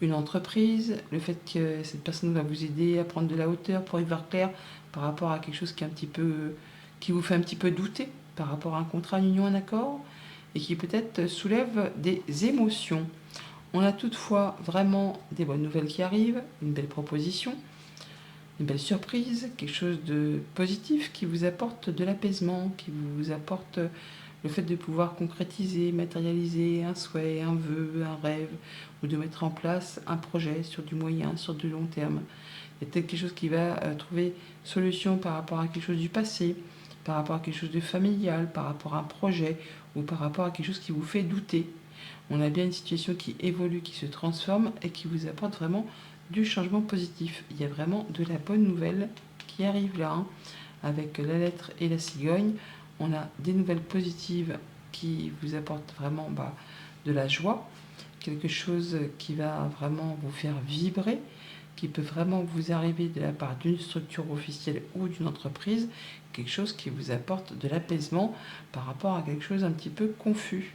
une entreprise, le fait que cette personne va vous aider à prendre de la hauteur pour y voir clair par rapport à quelque chose qui vous fait un petit peu douter par rapport à un contrat, une union, un accord, et qui peut-être soulève des émotions. On a toutefois vraiment des bonnes nouvelles qui arrivent, une belle proposition, une belle surprise, quelque chose de positif qui vous apporte de l'apaisement, qui vous apporte le fait de pouvoir concrétiser, matérialiser un souhait, un vœu, un rêve, ou de mettre en place un projet sur du moyen, sur du long terme. Il y a peut-être quelque chose qui va trouver solution par rapport à quelque chose du passé, par rapport à quelque chose de familial, par rapport à un projet, ou par rapport à quelque chose qui vous fait douter. On a bien une situation qui évolue, qui se transforme et qui vous apporte vraiment du changement positif. Il y a vraiment de la bonne nouvelle qui arrive là, avec la lettre et la cigogne. On a des nouvelles positives qui vous apportent vraiment de la joie, quelque chose qui va vraiment vous faire vibrer, qui peut vraiment vous arriver de la part d'une structure officielle ou d'une entreprise, quelque chose qui vous apporte de l'apaisement par rapport à quelque chose un petit peu confus.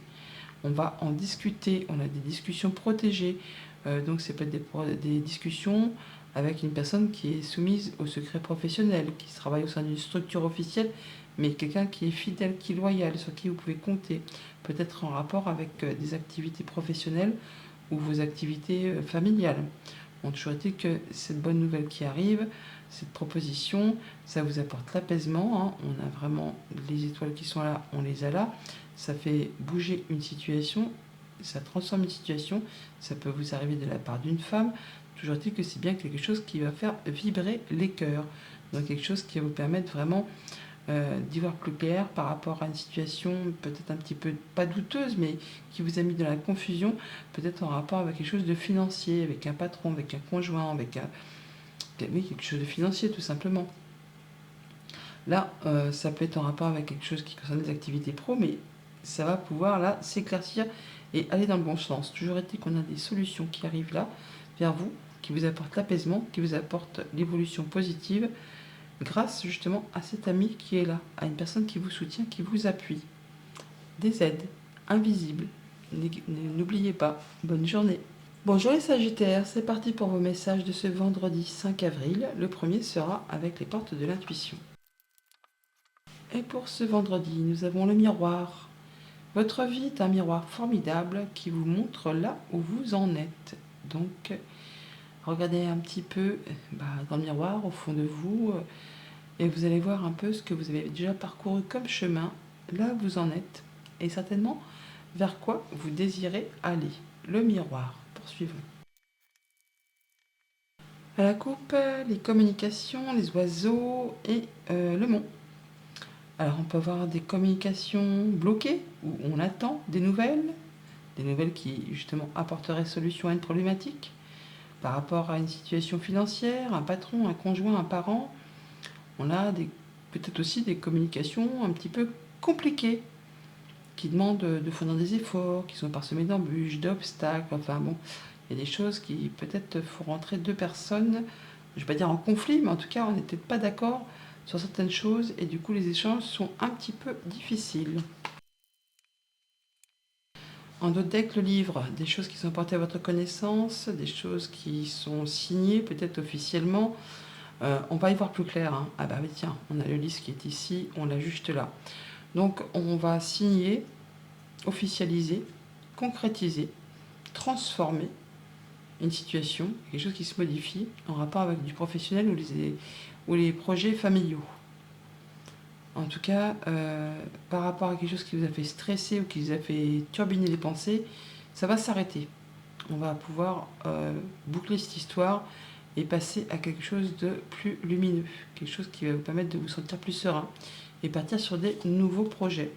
On va en discuter, on a des discussions protégées, donc c'est peut-être des discussions avec une personne qui est soumise au secret professionnel, qui travaille au sein d'une structure officielle, mais quelqu'un qui est fidèle, qui est loyal, sur qui vous pouvez compter, peut-être en rapport avec des activités professionnelles ou vos activités familiales. Bon, toujours est-il que cette bonne nouvelle qui arrive, cette proposition, ça vous apporte l'apaisement. On a vraiment les étoiles qui sont là, on les a là. Ça fait bouger une situation, ça transforme une situation. Ça peut vous arriver de la part d'une femme. Toujours est-il que c'est bien quelque chose qui va faire vibrer les cœurs. Donc quelque chose qui va vous permettre vraiment d'y voir plus clair par rapport à une situation peut-être un petit peu, pas douteuse, mais qui vous a mis dans la confusion, peut-être en rapport avec quelque chose de financier, avec un patron, avec un conjoint, avec oui, quelque chose de financier tout simplement. Là, ça peut être en rapport avec quelque chose qui concerne les activités pro, mais ça va pouvoir là s'éclaircir et aller dans le bon sens. Toujours est-il qu'on a des solutions qui arrivent là, vers vous, qui vous apportent l'apaisement, qui vous apportent l'évolution positive, grâce justement à cet ami qui est là, à une personne qui vous soutient, qui vous appuie. Des aides invisibles. N'oubliez pas. Bonne journée. Bonjour les Sagittaires, c'est parti pour vos messages de ce vendredi 5 avril. Le premier sera avec les portes de l'intuition. Et pour ce vendredi, nous avons le miroir. Votre vie est un miroir formidable qui vous montre là où vous en êtes. Donc, regardez un petit peu dans le miroir, au fond de vous, et vous allez voir un peu ce que vous avez déjà parcouru comme chemin, là où vous en êtes, et certainement vers quoi vous désirez aller. Le miroir. Poursuivons. À la coupe, les communications, les oiseaux et le mont. Alors on peut avoir des communications bloquées, où on attend des nouvelles qui justement apporteraient solution à une problématique, par rapport à une situation financière, un patron, un conjoint, un parent. On a peut-être aussi des communications un petit peu compliquées, qui demandent de fournir des efforts, qui sont parsemés d'embûches, d'obstacles, enfin bon, il y a des choses qui peut-être font rentrer deux personnes, je ne vais pas dire en conflit, mais en tout cas on n'était pas d'accord sur certaines choses, et du coup les échanges sont un petit peu difficiles. En d'autres decks, le livre, des choses qui sont portées à votre connaissance, des choses qui sont signées peut-être officiellement. On va y voir plus clair, hein. Ah bah oui tiens, on a le livre qui est ici, on l'a juste là. Donc on va signer, officialiser, concrétiser, transformer une situation, quelque chose qui se modifie en rapport avec du professionnel ou les projets familiaux. En tout cas, par rapport à quelque chose qui vous a fait stresser ou qui vous a fait turbiner les pensées, ça va s'arrêter. On va pouvoir boucler cette histoire et passer à quelque chose de plus lumineux, quelque chose qui va vous permettre de vous sentir plus serein et partir sur des nouveaux projets.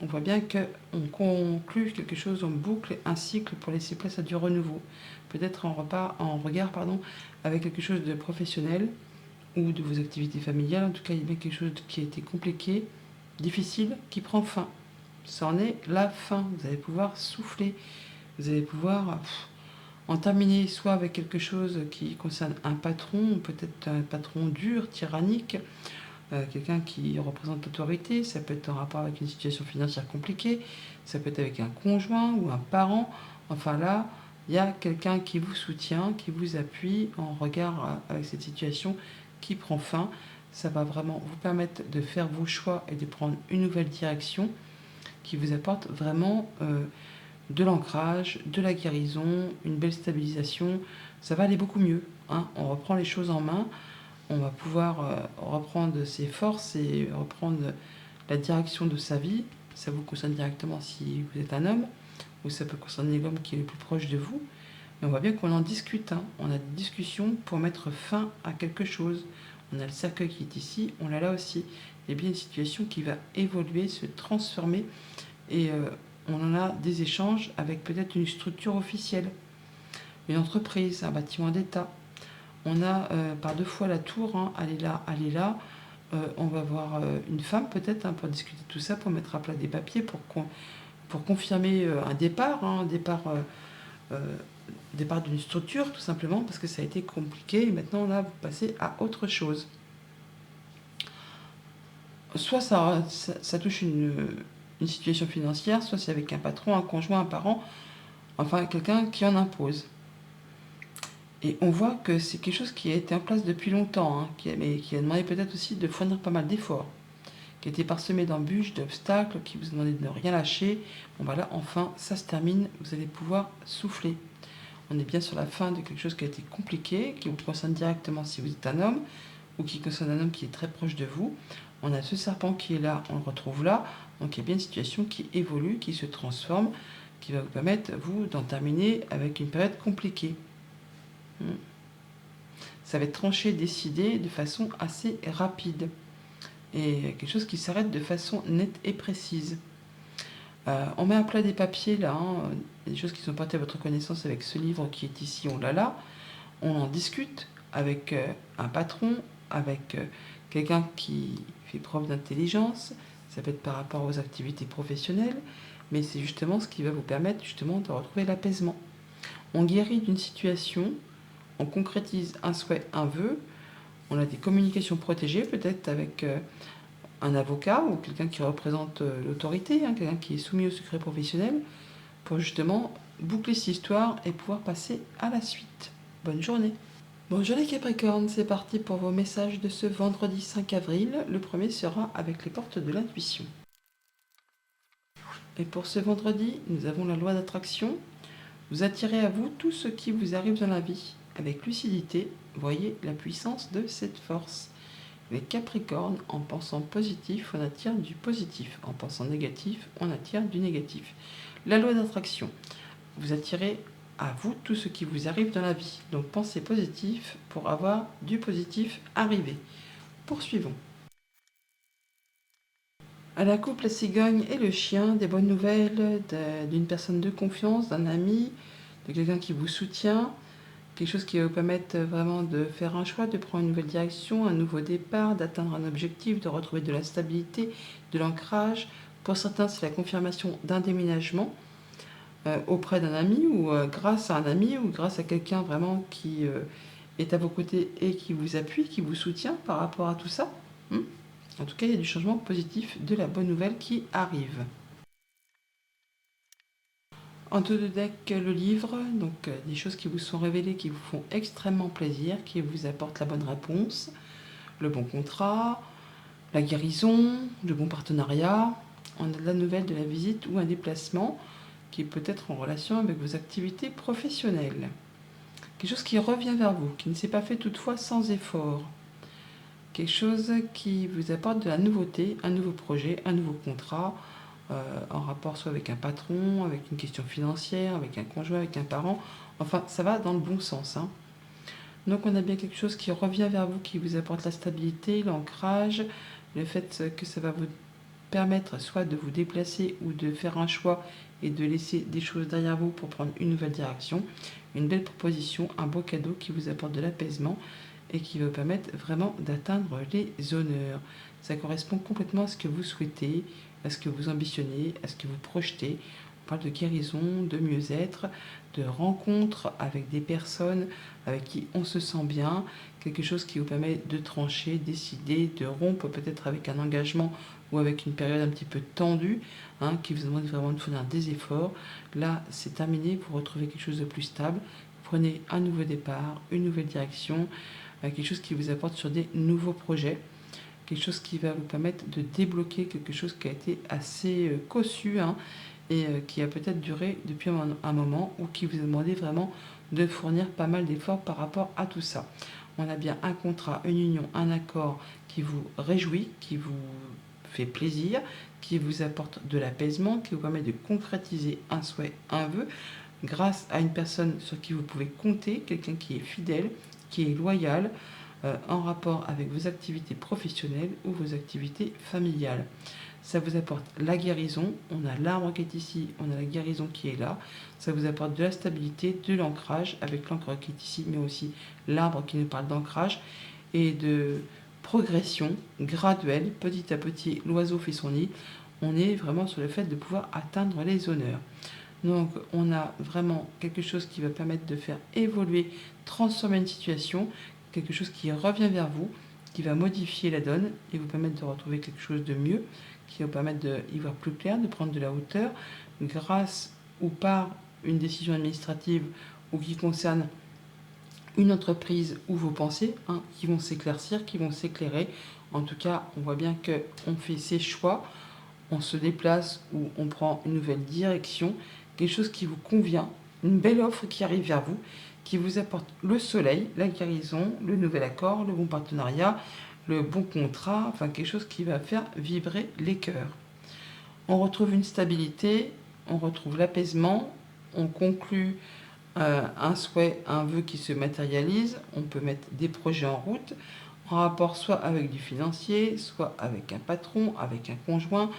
On voit bien qu'on conclut quelque chose, on boucle un cycle pour laisser place à du renouveau. Peut-être en regard avec quelque chose de professionnel ou de vos activités familiales. En tout cas, il y a bien quelque chose qui a été compliqué, difficile, qui prend fin. Ça en est la fin. Vous allez pouvoir souffler. Vous allez pouvoir en terminer soit avec quelque chose qui concerne un patron, peut-être un patron dur, tyrannique, quelqu'un qui représente l'autorité, ça peut être en rapport avec une situation financière compliquée, ça peut être avec un conjoint ou un parent. Enfin là, il y a quelqu'un qui vous soutient, qui vous appuie en regard avec cette situation qui prend fin. Ça va vraiment vous permettre de faire vos choix et de prendre une nouvelle direction qui vous apporte vraiment de l'ancrage, de la guérison, une belle stabilisation. Ça va aller beaucoup mieux, hein. On reprend les choses en main. On va pouvoir reprendre ses forces et reprendre la direction de sa vie. Ça vous concerne directement si vous êtes un homme, ou ça peut concerner l'homme qui est le plus proche de vous. Mais on voit bien qu'on en discute, hein. On a des discussions pour mettre fin à quelque chose. On a le cercueil qui est ici, on l'a là aussi. Il y a bien une situation qui va évoluer, se transformer, et on en a des échanges avec peut-être une structure officielle, une entreprise, un bâtiment d'État. On a par deux fois la tour, hein, elle est là, elle est là. On va voir une femme peut-être, hein, pour discuter de tout ça, pour mettre à plat des papiers, pour confirmer un départ, hein, départ d'une structure tout simplement, parce que ça a été compliqué et maintenant là vous passez à autre chose. Soit ça touche une situation financière, soit c'est avec un patron, un conjoint, un parent, enfin quelqu'un qui en impose. Et on voit que c'est quelque chose qui a été en place depuis longtemps, hein, mais qui a demandé peut-être aussi de fournir pas mal d'efforts, qui a été parsemé d'embûches, d'obstacles, qui vous a demandé de ne rien lâcher. Bon bah là, enfin, ça se termine, vous allez pouvoir souffler. On est bien sur la fin de quelque chose qui a été compliqué, qui vous concerne directement si vous êtes un homme, ou qui concerne un homme qui est très proche de vous. On a ce serpent qui est là, on le retrouve là, donc il y a bien une situation qui évolue, qui se transforme, qui va vous permettre, vous, d'en terminer avec une période compliquée. Ça va être tranché, décidé de façon assez rapide. et quelque chose qui s'arrête de façon nette et précise. On met à plat des papiers là, hein, des choses qui sont portées à votre connaissance avec ce livre qui est ici, on l'a là. On en discute avec un patron, avec quelqu'un qui fait preuve d'intelligence. Ça peut être par rapport aux activités professionnelles, mais c'est justement ce qui va vous permettre justement de retrouver l'apaisement. On guérit d'une situation, on concrétise un souhait, un vœu, on a des communications protégées, peut-être avec un avocat ou quelqu'un qui représente l'autorité, hein, quelqu'un qui est soumis au secret professionnel, pour justement boucler cette histoire et pouvoir passer à la suite. Bonne journée. Bonjour les Capricornes, c'est parti pour vos messages de ce vendredi 5 avril. Le premier sera avec les portes de l'intuition. Et pour ce vendredi, nous avons la loi d'attraction. Vous attirez à vous tout ce qui vous arrive dans la vie. Avec lucidité, voyez la puissance de cette force. Les Capricornes, en pensant positif, on attire du positif. En pensant négatif, on attire du négatif. La loi d'attraction. Vous attirez à vous tout ce qui vous arrive dans la vie. Donc pensez positif pour avoir du positif arriver. Poursuivons. À la couple, la cigogne et le chien, des bonnes nouvelles d'une personne de confiance, d'un ami, de quelqu'un qui vous soutient, quelque chose qui va vous permettre vraiment de faire un choix, de prendre une nouvelle direction, un nouveau départ, d'atteindre un objectif, de retrouver de la stabilité, de l'ancrage. Pour certains, c'est la confirmation d'un déménagement auprès d'un ami ou grâce à un ami ou grâce à quelqu'un vraiment qui est à vos côtés et qui vous appuie, qui vous soutient par rapport à tout ça. En tout cas, il y a du changement positif, de la bonne nouvelle qui arrive. En dos de deck, le livre, donc des choses qui vous sont révélées, qui vous font extrêmement plaisir, qui vous apportent la bonne réponse, le bon contrat, la guérison, le bon partenariat. On a de la nouvelle de la visite ou un déplacement qui peut être en relation avec vos activités professionnelles. Quelque chose qui revient vers vous, qui ne s'est pas fait toutefois sans effort. Quelque chose qui vous apporte de la nouveauté, un nouveau projet, un nouveau contrat, en rapport soit avec un patron, avec une question financière, avec un conjoint, avec un parent. Enfin, ça va dans le bon sens. Donc on a bien quelque chose qui revient vers vous, qui vous apporte la stabilité, l'ancrage, le fait que ça va vous permettre soit de vous déplacer ou de faire un choix et de laisser des choses derrière vous pour prendre une nouvelle direction. Une belle proposition, un beau cadeau qui vous apporte de l'apaisement et qui va vous permettre vraiment d'atteindre les honneurs. Ça correspond complètement à ce que vous souhaitez, à ce que vous ambitionnez, à ce que vous projetez. On parle de guérison, de mieux-être, de rencontres avec des personnes avec qui on se sent bien, quelque chose qui vous permet de trancher, décider, de rompre peut-être avec un engagement ou avec une période un petit peu tendue, qui vous demande vraiment de fournir des efforts. Là, c'est terminé, vous retrouvez quelque chose de plus stable, vous prenez un nouveau départ, une nouvelle direction, quelque chose qui vous apporte sur des nouveaux projets, quelque chose qui va vous permettre de débloquer quelque chose qui a été assez cossu et qui a peut-être duré depuis un moment ou qui vous a demandé vraiment de fournir pas mal d'efforts par rapport à tout ça. On a bien un contrat, une union, un accord qui vous réjouit, qui vous fait plaisir, qui vous apporte de l'apaisement, qui vous permet de concrétiser un souhait, un vœu, grâce à une personne sur qui vous pouvez compter, quelqu'un qui est fidèle, qui est loyal, en rapport avec vos activités professionnelles ou vos activités familiales. Ça vous apporte la guérison, on a l'arbre qui est ici, on a la guérison qui est là, ça vous apporte de la stabilité, de l'ancrage avec l'encre qui est ici, mais aussi l'arbre qui nous parle d'ancrage et de progression graduelle, petit à petit, l'oiseau fait son nid, on est vraiment sur le fait de pouvoir atteindre les honneurs. Donc on a vraiment quelque chose qui va permettre de faire évoluer, transformer une situation, quelque chose qui revient vers vous, qui va modifier la donne et vous permettre de retrouver quelque chose de mieux, qui va vous permettre d'y voir plus clair, de prendre de la hauteur, grâce ou par une décision administrative ou qui concerne une entreprise ou vos pensées, qui vont s'éclaircir, qui vont s'éclairer. En tout cas, on voit bien qu'on fait ses choix, on se déplace ou on prend une nouvelle direction, quelque chose qui vous convient, une belle offre qui arrive vers vous, qui vous apporte le soleil, la guérison, le nouvel accord, le bon partenariat, le bon contrat, enfin quelque chose qui va faire vibrer les cœurs. On retrouve une stabilité, on retrouve l'apaisement, on conclut un souhait, un vœu qui se matérialise, on peut mettre des projets en route, en rapport soit avec du financier, soit avec un patron, avec un conjoint.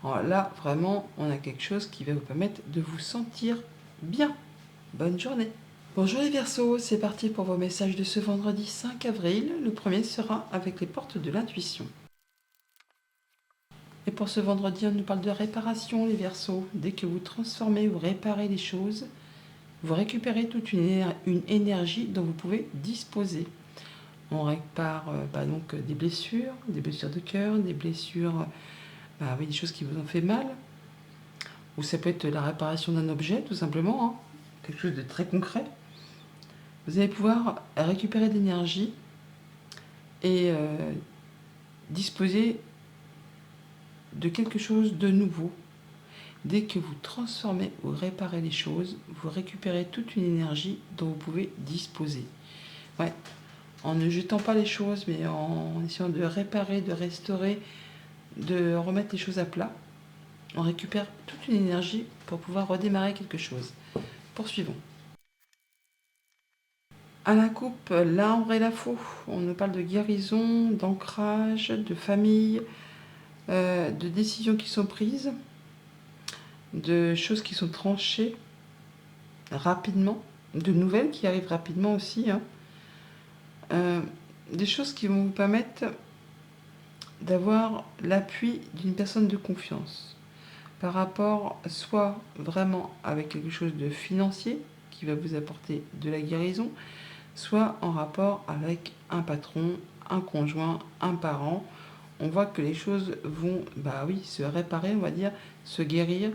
Alors là, vraiment, on a quelque chose qui va vous permettre de vous sentir bien. Bonne journée. Bonjour les Verseaux, c'est parti pour vos messages de ce vendredi 5 avril. Le premier sera avec les portes de l'intuition. Et pour ce vendredi, on nous parle de réparation, les Verseaux. Dès que vous transformez ou réparez les choses, vous récupérez toute une énergie dont vous pouvez disposer. On répare donc des blessures de cœur, des blessures, oui, des choses qui vous ont fait mal. Ou ça peut être la réparation d'un objet, tout simplement, hein, quelque chose de très concret. Vous allez pouvoir récupérer de l'énergie et disposer de quelque chose de nouveau. Dès que vous transformez ou réparez les choses, vous récupérez toute une énergie dont vous pouvez disposer. Ouais. En ne jetant pas les choses, mais en essayant de réparer, de restaurer, de remettre les choses à plat, on récupère toute une énergie pour pouvoir redémarrer quelque chose. Poursuivons. À la coupe, l'arbre et la faux. On nous parle de guérison, d'ancrage, de famille, de décisions qui sont prises, de choses qui sont tranchées rapidement, de nouvelles qui arrivent rapidement aussi, hein. Des choses qui vont vous permettre d'avoir l'appui d'une personne de confiance par rapport soit vraiment avec quelque chose de financier qui va vous apporter de la guérison, soit en rapport avec un patron, un conjoint, un parent. On voit que les choses vont se réparer, on va dire, se guérir,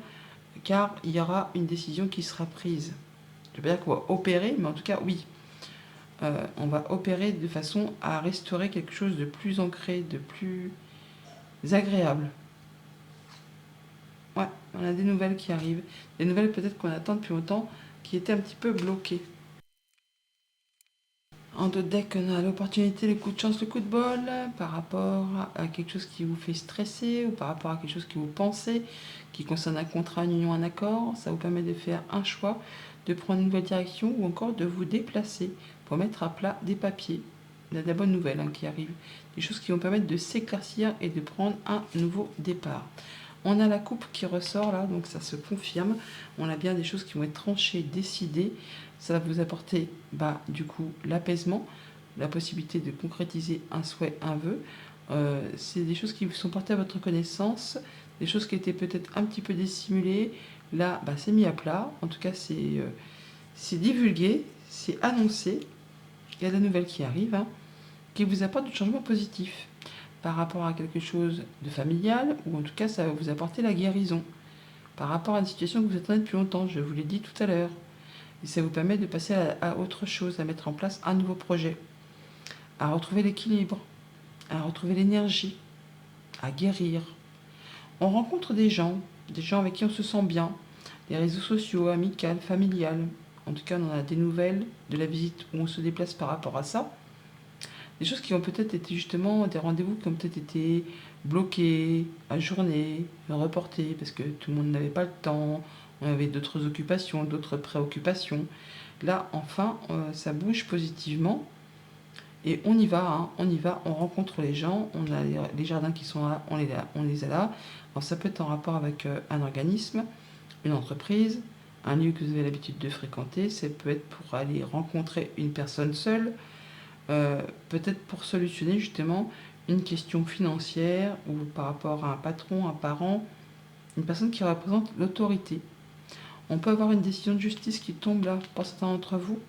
car il y aura une décision qui sera prise. Je ne veux pas dire qu'on va opérer, mais en tout cas, oui. On va opérer de façon à restaurer quelque chose de plus ancré, de plus agréable. Ouais, on a des nouvelles qui arrivent. Des nouvelles peut-être qu'on attend depuis longtemps, qui étaient un petit peu bloquées. En d'autres decks, on a l'opportunité, le coup de chance, le coup de bol, par rapport à quelque chose qui vous fait stresser, ou par rapport à quelque chose que vous pensez, qui concerne un contrat, une union, un accord. Ça vous permet de faire un choix, de prendre une nouvelle direction, ou encore de vous déplacer pour mettre à plat des papiers. Il y a de la bonne nouvelle qui arrive. Des choses qui vont permettre de s'éclaircir et de prendre un nouveau départ. On a la coupe qui ressort là, donc ça se confirme. On a bien des choses qui vont être tranchées, décidées. Ça va vous apporter du coup l'apaisement, la possibilité de concrétiser un souhait, un vœu. C'est des choses qui sont portées à votre connaissance, des choses qui étaient peut-être un petit peu dissimulées. Là, c'est mis à plat. En tout cas, c'est divulgué, c'est annoncé. Il y a de la nouvelle qui arrive, qui vous apporte du changement positif par rapport à quelque chose de familial, ou en tout cas, ça va vous apporter la guérison par rapport à une situation que vous attendez depuis longtemps, je vous l'ai dit tout à l'heure. Et ça vous permet de passer à autre chose, à mettre en place un nouveau projet, à retrouver l'équilibre, à retrouver l'énergie, à guérir. On rencontre des gens avec qui on se sent bien, les réseaux sociaux, amicales, familiales. En tout cas, on a des nouvelles de la visite où on se déplace par rapport à ça. Des choses qui ont peut-être été justement des rendez-vous qui ont peut-être été bloqués, ajournés, reportés, parce que tout le monde n'avait pas le temps, on avait d'autres occupations, d'autres préoccupations. Là, enfin, ça bouge positivement. Et on y va, on rencontre les gens, on a les jardins qui sont là, on les a là. Alors ça peut être en rapport avec un organisme, une entreprise, un lieu que vous avez l'habitude de fréquenter. Ça peut être pour aller rencontrer une personne seule, peut-être pour solutionner justement une question financière ou par rapport à un patron, un parent, une personne qui représente l'autorité. On peut avoir une décision de justice qui tombe là pour certains d'entre vous,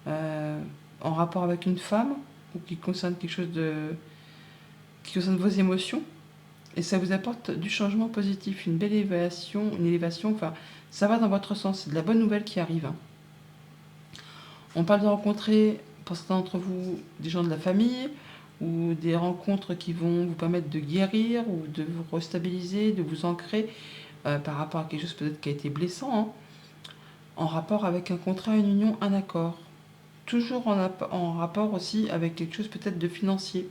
en rapport avec une femme, ou qui concerne quelque chose qui concerne vos émotions, et ça vous apporte du changement positif, une belle élévation, enfin, ça va dans votre sens, c'est de la bonne nouvelle qui arrive. On parle de rencontrer, pour certains d'entre vous, des gens de la famille, ou des rencontres qui vont vous permettre de guérir, ou de vous restabiliser, de vous ancrer, par rapport à quelque chose peut-être qui a été blessant, en rapport avec un contrat, une union, un accord. Toujours en rapport aussi avec quelque chose peut-être de financier.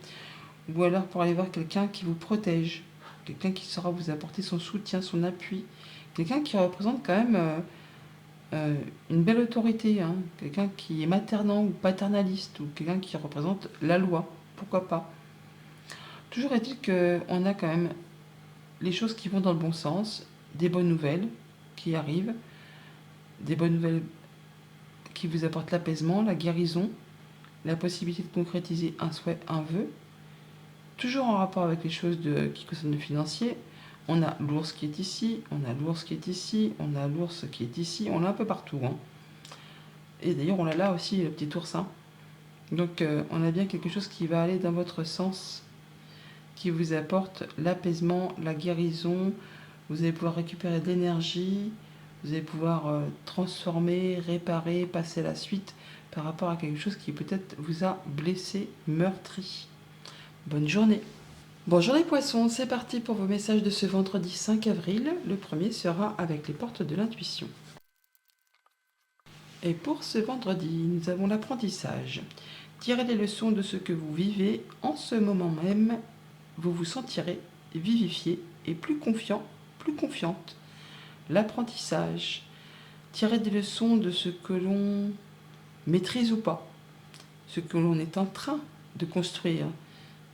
Ou alors pour aller voir quelqu'un qui vous protège, quelqu'un qui saura vous apporter son soutien, son appui, quelqu'un qui représente quand même une belle autorité, quelqu'un qui est maternant ou paternaliste, ou quelqu'un qui représente la loi pourquoi pas. Toujours est-il qu'on a quand même les choses qui vont dans le bon sens, des bonnes nouvelles qui arrivent, des bonnes nouvelles qui vous apportent l'apaisement, la guérison, la possibilité de concrétiser un souhait, un vœu, toujours en rapport avec les choses qui concernent le financier. On a l'ours qui est ici, on a l'ours qui est ici, on a l'ours qui est ici, on l'a un peu partout. Hein. Et d'ailleurs, on a là aussi le petit oursin. Donc, on a bien quelque chose qui va aller dans votre sens, qui vous apporte l'apaisement, la guérison. Vous allez pouvoir récupérer de l'énergie, vous allez pouvoir transformer, réparer, passer à la suite par rapport à quelque chose qui peut-être vous a blessé, meurtri. Bonne journée. Bonjour les poissons, c'est parti pour vos messages de ce vendredi 5 avril. Le premier sera avec les portes de l'intuition. Et pour ce vendredi, nous avons l'apprentissage. Tirez les leçons de ce que vous vivez en ce moment même. Vous vous sentirez vivifié et plus confiant, plus confiante. L'apprentissage. Tirez des leçons de ce que l'on maîtrise ou pas, ce que l'on est en train de construire,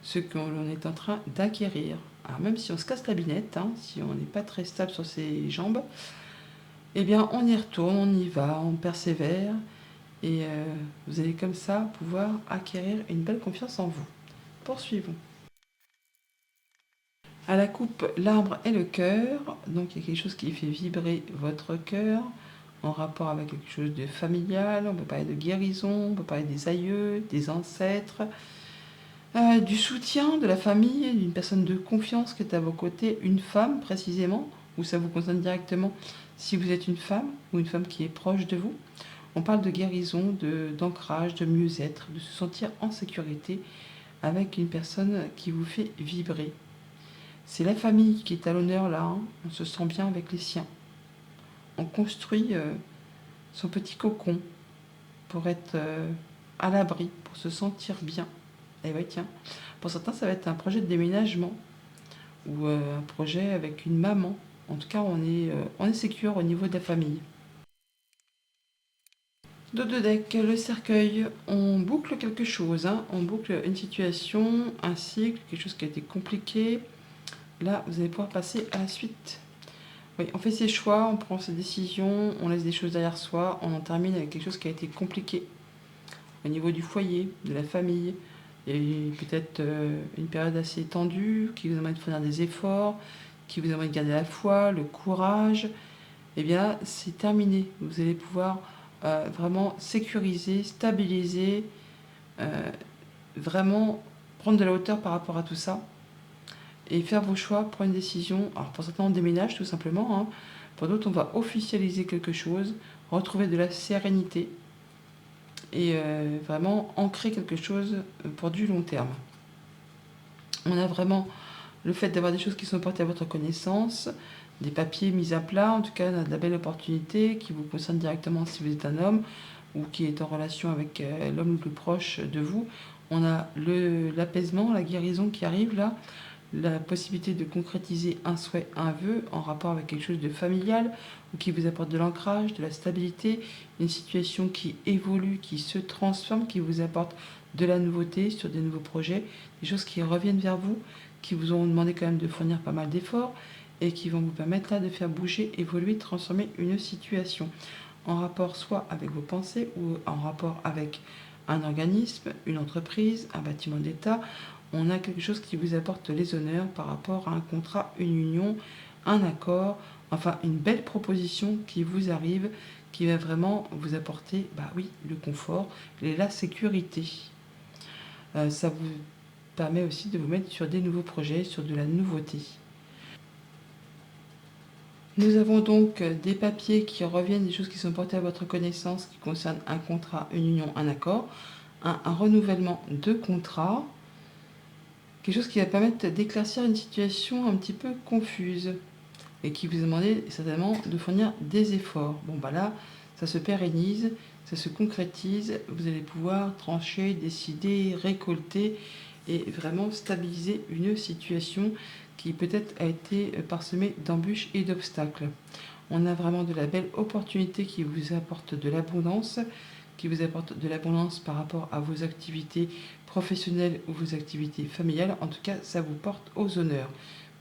ce que l'on est en train d'acquérir. Alors même si on se casse la binette, hein, si on n'est pas très stable sur ses jambes, eh bien on y retourne, on y va, on persévère et vous allez comme ça pouvoir acquérir une belle confiance en vous. Poursuivons. À la coupe, l'arbre et le cœur. Donc il y a quelque chose qui fait vibrer votre cœur en rapport avec quelque chose de familial. On peut parler de guérison, on peut parler des aïeux, des ancêtres, du soutien de la famille, d'une personne de confiance qui est à vos côtés, une femme précisément, ou ça vous concerne directement si vous êtes une femme ou une femme qui est proche de vous. On parle de guérison, d'ancrage, de mieux-être, de se sentir en sécurité avec une personne qui vous fait vibrer. C'est la famille qui est à l'honneur là, hein. On se sent bien avec les siens. On construit son petit cocon pour être à l'abri, pour se sentir bien. Et oui, tiens, pour certains, ça va être un projet de déménagement ou un projet avec une maman. En tout cas, on est sécure au niveau de la famille. Dos de deck, le cercueil, on boucle quelque chose, hein. On boucle une situation, un cycle, quelque chose qui a été compliqué. Là, vous allez pouvoir passer à la suite. Oui, on fait ses choix, on prend ses décisions, on laisse des choses derrière soi, on en termine avec quelque chose qui a été compliqué. Au niveau du foyer, de la famille, il y a eu peut-être une période assez tendue qui vous amène de faire des efforts, qui vous amène de garder la foi, le courage. Eh bien là, c'est terminé. Vous allez pouvoir vraiment sécuriser, stabiliser, vraiment prendre de la hauteur par rapport à tout ça. Et faire vos choix, prendre une décision. Alors pour certains, on déménage tout simplement. Hein. Pour d'autres, on va officialiser quelque chose, retrouver de la sérénité et vraiment ancrer quelque chose pour du long terme. On a vraiment le fait d'avoir des choses qui sont portées à votre connaissance, des papiers mis à plat, en tout cas de la belle opportunité qui vous concerne directement si vous êtes un homme ou qui est en relation avec l'homme le plus proche de vous. On a l'apaisement, la guérison qui arrive là, la possibilité de concrétiser un souhait, un vœu en rapport avec quelque chose de familial ou qui vous apporte de l'ancrage, de la stabilité, une situation qui évolue, qui se transforme, qui vous apporte de la nouveauté sur des nouveaux projets, des choses qui reviennent vers vous, qui vous ont demandé quand même de fournir pas mal d'efforts et qui vont vous permettre là de faire bouger, évoluer, transformer une situation en rapport soit avec vos pensées ou en rapport avec un organisme, une entreprise, un bâtiment d'État. On a quelque chose qui vous apporte les honneurs par rapport à un contrat, une union, un accord, enfin une belle proposition qui vous arrive, qui va vraiment vous apporter, bah oui, le confort et la sécurité. Ça vous permet aussi de vous mettre sur des nouveaux projets, sur de la nouveauté. Nous avons donc des papiers qui reviennent, des choses qui sont portées à votre connaissance, qui concernent un contrat, une union, un accord, un renouvellement de contrat, quelque chose qui va permettre d'éclaircir une situation un petit peu confuse et qui vous a demandé certainement de fournir des efforts. Bon bah là, ça se pérennise, ça se concrétise, vous allez pouvoir trancher, décider, récolter et vraiment stabiliser une situation qui peut-être a été parsemée d'embûches et d'obstacles. On a vraiment de la belle opportunité qui vous apporte de l'abondance, qui vous apporte de l'abondance par rapport à vos activités professionnelles ou vos activités familiales. En tout cas, ça vous porte aux honneurs.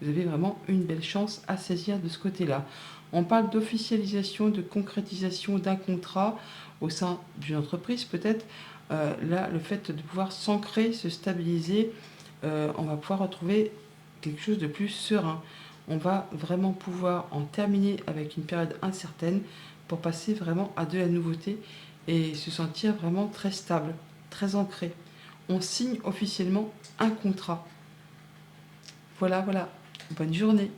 Vous avez vraiment une belle chance à saisir de ce côté-là. On parle d'officialisation, de concrétisation d'un contrat au sein d'une entreprise peut-être. Là, le fait de pouvoir s'ancrer, se stabiliser, on va pouvoir retrouver quelque chose de plus serein. On va vraiment pouvoir en terminer avec une période incertaine pour passer vraiment à de la nouveauté et se sentir vraiment très stable, très ancré. On signe officiellement un contrat. Voilà, voilà. Bonne journée.